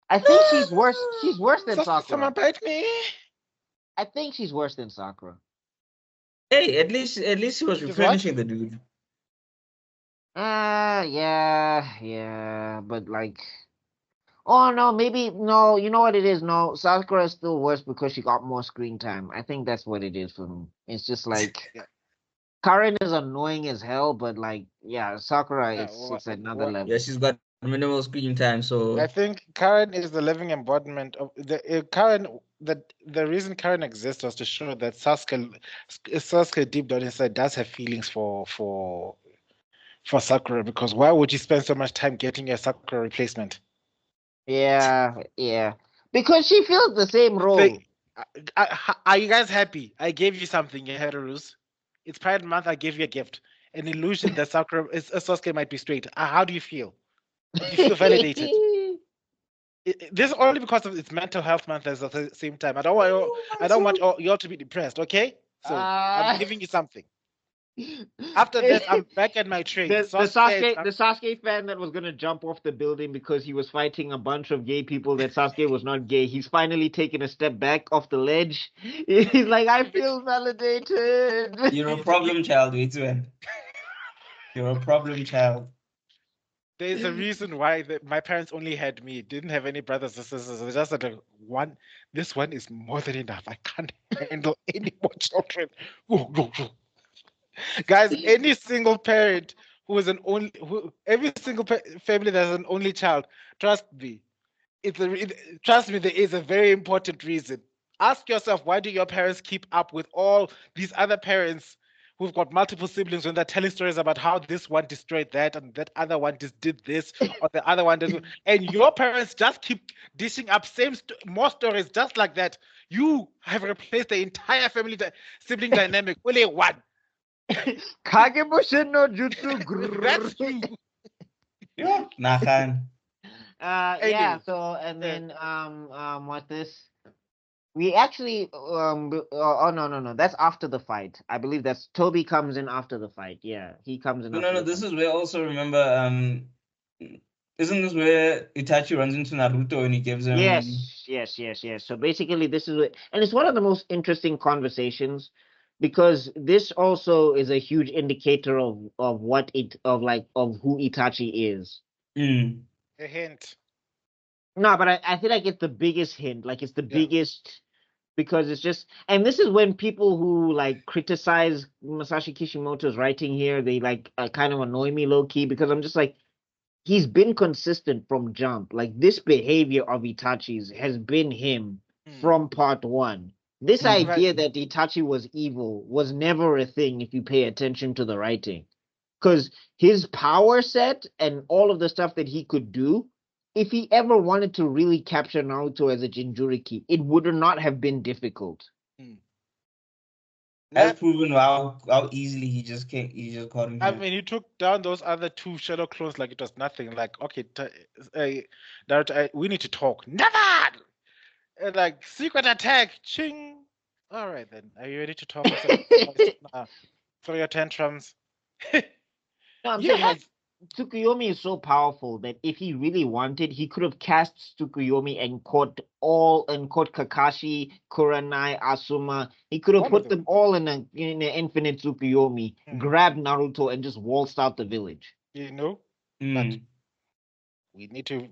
I think she's worse. She's worse than Sakura. Sasuke-sama, bite me. I think she's worse than Sakura. Hey, at least she was replenishing the dude. Yeah, but like. Oh no, maybe no. You know what it is? No, Sakura is still worse because she got more screen time. I think that's what it is for me. It's just like Karen is annoying as hell, but like Sakura, it's another level. Yeah, she's got minimal screen time, so I think Karen is the living embodiment of the Karen. The reason Karen exists was to show that Sasuke deep down inside does have feelings for Sakura, because why would you spend so much time getting a Sakura replacement? Yeah. Because she feels the same role. Are you guys happy? I gave you something, Heterus. It's Pride Month. I gave you a gift, an illusion that Sasuke might be straight. How do you feel? Do you feel validated? This is only because of its mental health month at the same time. I don't want you all to be depressed. Okay, so I'm giving you something. After this, I'm back at my train. The Sasuke fan that was gonna jump off the building because he was fighting a bunch of gay people that Sasuke was not gay. He's finally taken a step back off the ledge. He's like, I feel validated. You're a problem child, Witwen. You're a problem child. There's a reason why my parents only had me, didn't have any brothers or sisters. It's just that this one is more than enough. I can't handle any more children. Guys, any single parent every single family that has an only child, trust me, there is a very important reason. Ask yourself, why do your parents keep up with all these other parents who've got multiple siblings when they're telling stories about how this one destroyed that and that other one just did this or the other one does, and your parents just keep dishing up more stories just like that. You have replaced the entire family sibling dynamic. Only one. Kagebushin no jutsu. That's you. Nahan. Yeah. Anyway, So and then what's this? We actually oh no, that's after the fight. I believe that's Toby comes in after the fight. Yeah, he comes in. No. This is where also remember isn't this where Itachi runs into Naruto and he gives him? Yes. So basically, this is and it's one of the most interesting conversations because this also is a huge indicator of who Itachi is. Mm. a hint. No, but I feel like it's the biggest hint. Like it's the biggest because it's just, and this is when people who like criticize Masashi Kishimoto's writing here, they like kind of annoy me low key because I'm just like, he's been consistent from jump. Like this behavior of Itachi's has been him from part one. This idea that Itachi was evil was never a thing if you pay attention to the writing. Because his power set and all of the stuff that he could do, if he ever wanted to really capture Naruto as a Jinchuriki, it would not have been difficult. Has proven how easily he just caught him. I mean, he took down those other two shadow clones like it was nothing. Like, okay, Naruto, we need to talk. Never! Like, secret attack, ching! All right, then. Are you ready to talk? Throw your tantrums. No, I'm saying like Tsukuyomi is so powerful that if he really wanted, he could have cast Tsukuyomi and caught Kakashi, Kuranai, Asuma. He could have put them all in an infinite Tsukuyomi, grabbed Naruto, and just waltzed out the village. You know, but we need to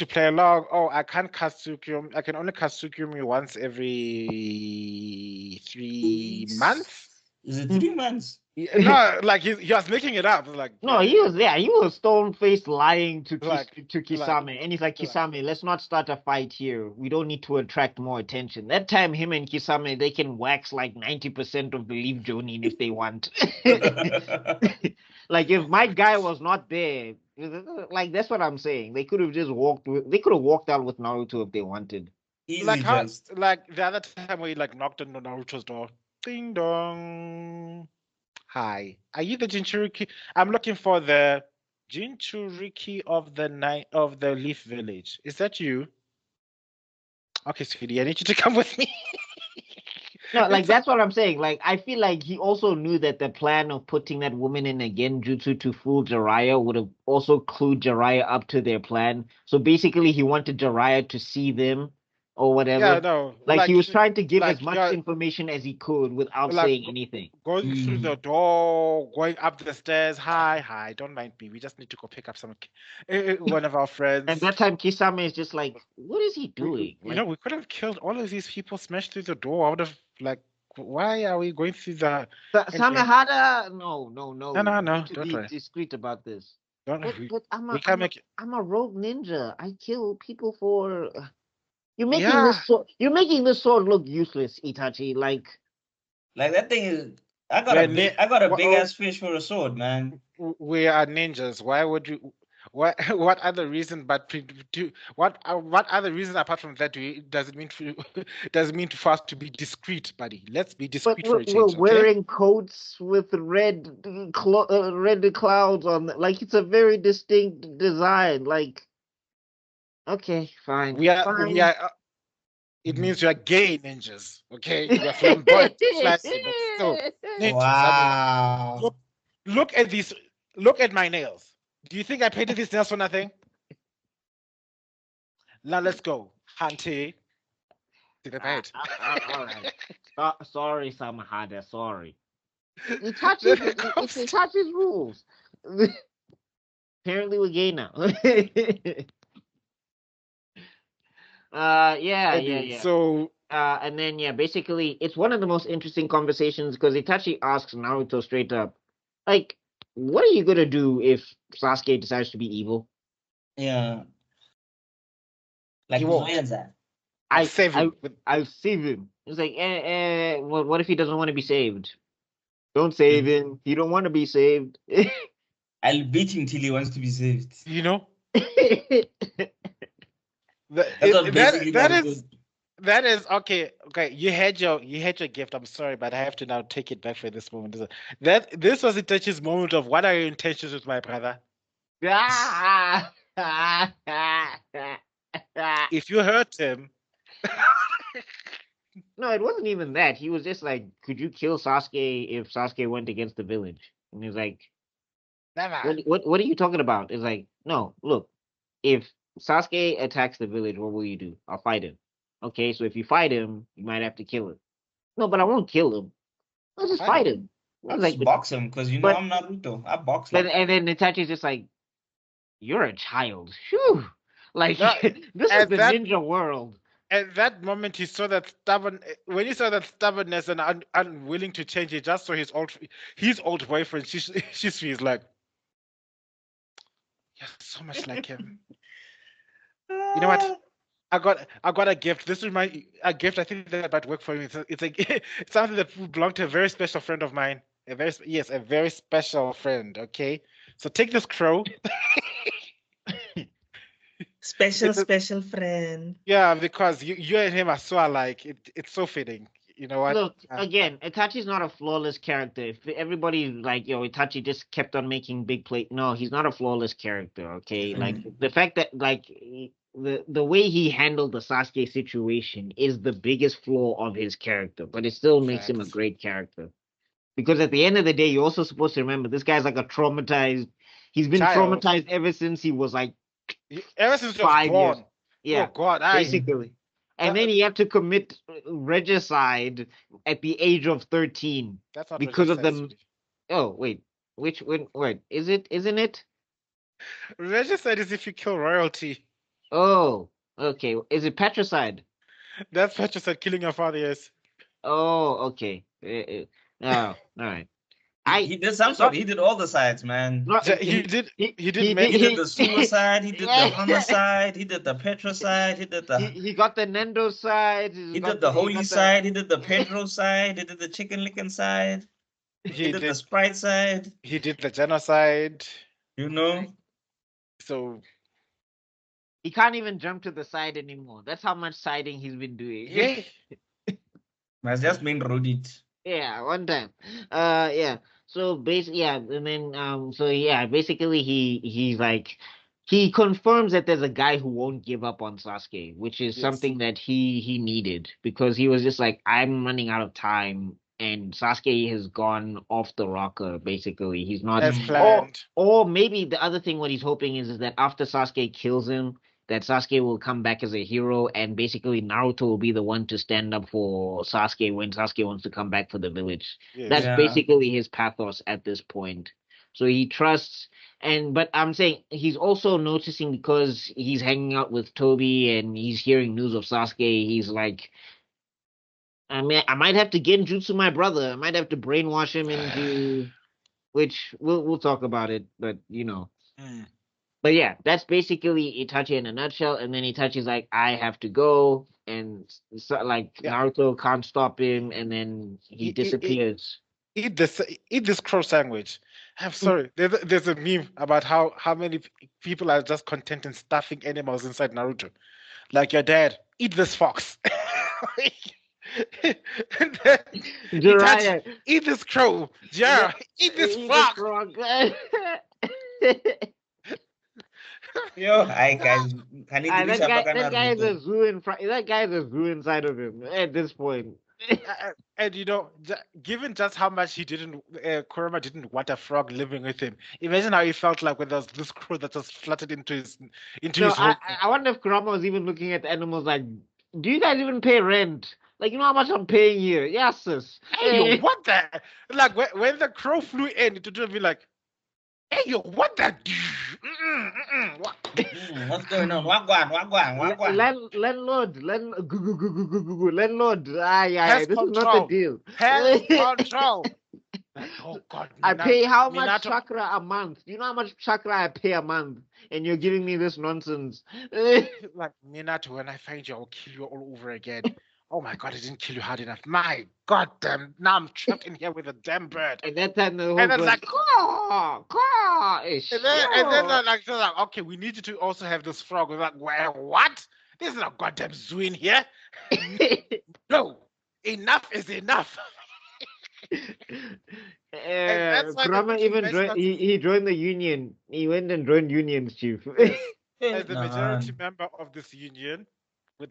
play along. Oh, I can't cast Tsukuyomi. I can only cast Tsukuyomi once every 3 months. Is it 3 months? No, like he was making it up. Like no, he was stone faced lying to Kisame, and he's like, Kisame, let's not start a fight here. We don't need to attract more attention. That time, him and Kisame, they can wax like 90% of the leaf Jonin if they want. Like if my guy was not there, like that's what I'm saying. They could have just walked out with Naruto if they wanted. Like the other time where he like knocked on Naruto's door. Ding dong. Hi, are you the Jinchuriki? I'm looking for the Jinchuriki of the Leaf Village. Is that you? Okay, sweetie, I need you to come with me. No, like that's what I'm saying. Like I feel like he also knew that the plan of putting that woman in a genjutsu to fool Jiraiya would have also clued Jiraiya up to their plan. So basically, he wanted Jiraiya to see them or whatever. Yeah, no. Like he was trying to give as much information as he could without saying anything. Going through the door, going up the stairs. Hi, don't mind me. We just need to go pick up one of our friends. And that time Kisame is just like, what is he doing? We could have killed all of these people, smashed through the door. I would have why are we going through the Samehada? No. No. Don't be discreet about this. I'm a rogue ninja. I kill people for. You're making this sword look useless, Itachi. Like that thing is. I got a big ass fish for a sword, man. We are ninjas. Why would you? What other reason? What other reason apart from that does it mean for us to be discreet, buddy? Let's be discreet for a change. We're wearing coats with red clouds on. Like it's a very distinct design. Like. Okay, fine. We are. It means you are gay ninjas. Okay, you are flamboyant, classy, but still ninjas. Wow. I mean, look at these. Look at my nails. Do you think I painted these nails for nothing? Now let's go, Hante. To the bed. All right. Sorry, Samehada. Sorry. It's Itachi's rules. Apparently, we're gay now. Yeah. So, and then basically, it's one of the most interesting conversations because Itachi asks Naruto straight up, like, what are you gonna do if Sasuke decides to be evil? Yeah. Like, I'll save him. I'll save him. It's like, what if he doesn't want to be saved? Don't save him. He don't want to be saved. I'll beat him till he wants to be saved. You know? That is okay. Okay, you had your gift. I'm sorry, but I have to now take it back for this moment. This was Itachi's moment of what are your intentions with my brother? If you hurt him. No, it wasn't even that. He was just like, could you kill Sasuke if Sasuke went against the village? And he's like, Never. What are you talking about? It's like, no, look, if Sasuke attacks the village, what will you do? I'll fight him. Okay, so if you fight him, you might have to kill him. No, but I won't kill him. I'll just fight him. I'll just box him because I'm Naruto. I box him. And then Itachi's just like, you're a child. Phew. Like, this is the ninja world. At that moment, he saw that stubbornness and unwilling to change, he just saw his old boyfriend. She's like, you're so much like him. You know what? I got a gift. This is a gift. I think that might work for me. It's something that belonged to a very special friend of mine. A very special friend. Okay, so take this crow. Special friend. Yeah, because you and him are so alike. It's so fitting. You know what? Look, again, Itachi's not a flawless character. If everybody like, Itachi just kept on making big play. No, he's not a flawless character. Okay, like the fact that like the way he handled the Sasuke situation is the biggest flaw of his character, but it still makes him a great character. Because at the end of the day, you're also supposed to remember this guy's like a traumatized. He's been traumatized ever since he was like. Ever since he was born. Years. Yeah, oh God, basically. And then he had to commit regicide at the age of 13. That's not because of them. Oh wait, wait, isn't it? Regicide is if you kill royalty. Oh, okay. Is it patricide? That's patricide, killing your father. Yes. Oh, okay. Oh, all right. He did some sort. He did all the sides, man. He did the suicide. He did the homicide. He did the petricide. He did the. He got the Nendo side. He did the holy side. He did the Pedro side. He did the chicken licking side. He did the Sprite side. He did the genocide. You know. So. He can't even jump to the side anymore. That's how much siding he's been doing. Yeah. That's just main road it. Yeah, one time. Yeah. So basically, and then basically he's like he confirms that there's a guy who won't give up on Sasuke, which is something that he needed, because he was just like, I'm running out of time and Sasuke has gone off the rocker, basically. He's not as planned. Or maybe the other thing what he's hoping is that after Sasuke kills him, that Sasuke will come back as a hero, and basically Naruto will be the one to stand up for Sasuke when Sasuke wants to come back for the village. Yes. That's basically his pathos at this point. So he trusts, but I'm saying he's also noticing, because he's hanging out with Toby and he's hearing news of Sasuke, he's like, I might have to genjutsu my brother. I might have to brainwash him into, which we'll talk about it, but you know. But yeah, that's basically Itachi in a nutshell. And then Itachi's like, I have to go. And so, Naruto can't stop him. And then he disappears. Eat this crow sandwich. I'm sorry. There's a meme about how many people are just content in stuffing animals inside Naruto. Like your dad, eat this fox. Itachi, eat this crow. Yeah, eat this fox. Yo, hi guys. That guy is a zoo inside of him at this point. And you know, given just how much Kurama didn't want a frog living with him. Imagine how he felt like when there was this crow that just fluttered into his. I wonder if Kurama was even looking at the animals like, do you guys even pay rent? Like, you know how much I'm paying here? Yes, sis. Hey, what the? Like when the crow flew in, it would be like, hey, yo, what the? What's going on? Wagwan. Landlord. Yeah. This is not the deal. Pest control. Like, oh God, I pay how much Minato, chakra a month? Do you know how much chakra I pay a month? And you're giving me this nonsense. like Minato, when I find you, I'll kill you all over again. Oh my God, I didn't kill you hard enough. My God damn, now I'm trapped in here with a damn bird. And that time the whole And then was like, caw, caw, and then like, so like, okay, we need you to also have this frog. We're like, well, what? There's no goddamn zoo in here. No, enough is enough. that's why Grandma the even joined. He joined the union. He went and joined unions, chief. Yes. As the Nah. majority member of this union, with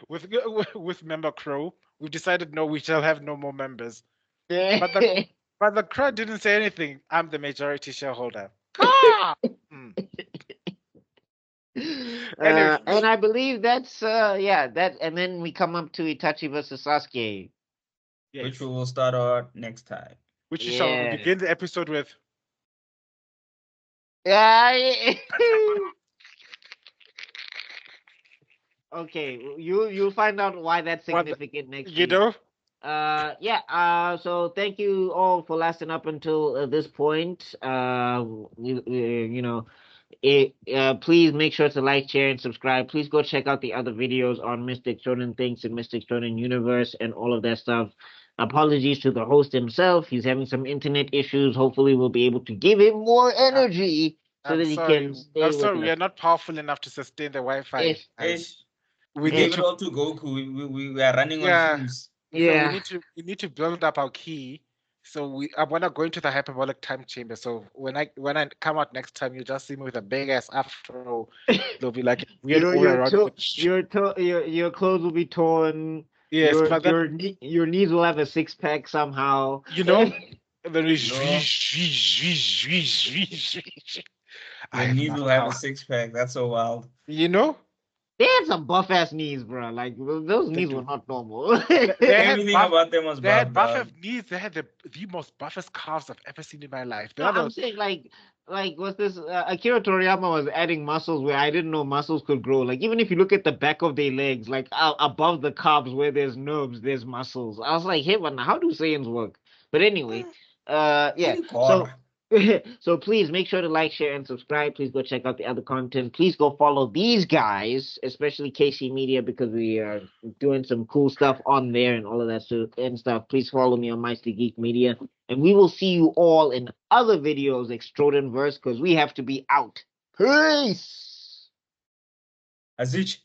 with member Crow, we've decided no, we shall have no more members. But the Crow didn't say anything. I'm the majority shareholder. Anyway, and I believe that's that. And then we come up to Itachi versus Sasuke. yes, Which we will start on next time. which we shall begin the episode with. Yeah. Okay, you'll find out why that's significant next week. You know. So thank you all for lasting up until this point. Please make sure to like, share, and subscribe. Please go check out the other videos on Mystic Shonen Thinks and Mystic Shonen Universe and all of that stuff. Apologies to the host himself. He's having some internet issues. Hopefully, we'll be able to give him more energy so that he can stay I'm with sorry, us. we are not powerful enough to sustain the Wi-Fi. We gave it all to Goku. We are running on fumes. Yeah. So we need to build up our key. So I want to go into the hyperbolic time chamber. So when I come out next time, you just see me with a big ass afro. They'll be like weird your clothes will be torn. Yes, your, but then, your knees will have a six pack somehow. You know, Your knees will have a six pack. That's so wild. You know. They had some buff ass knees, bro. Like those knees were not normal. Everything about them was buff. They had buff knees. They had the most buffest calves I've ever seen in my life. I'm saying like what's this? Akira Toriyama was adding muscles where I didn't know muscles could grow. Like even if you look at the back of their legs, like above the calves where there's nerves, there's muscles. I was like, hey, but how do Saiyans work? But anyway, So please make sure to like, share, and subscribe. Please go check out the other content. Please go follow these guys, especially KC Media, because we are doing some cool stuff on there and all of that stuff. Please follow me on Meister Geek Media. And we will see you all in other videos, Extrodin verse, because we have to be out. Peace! Azich.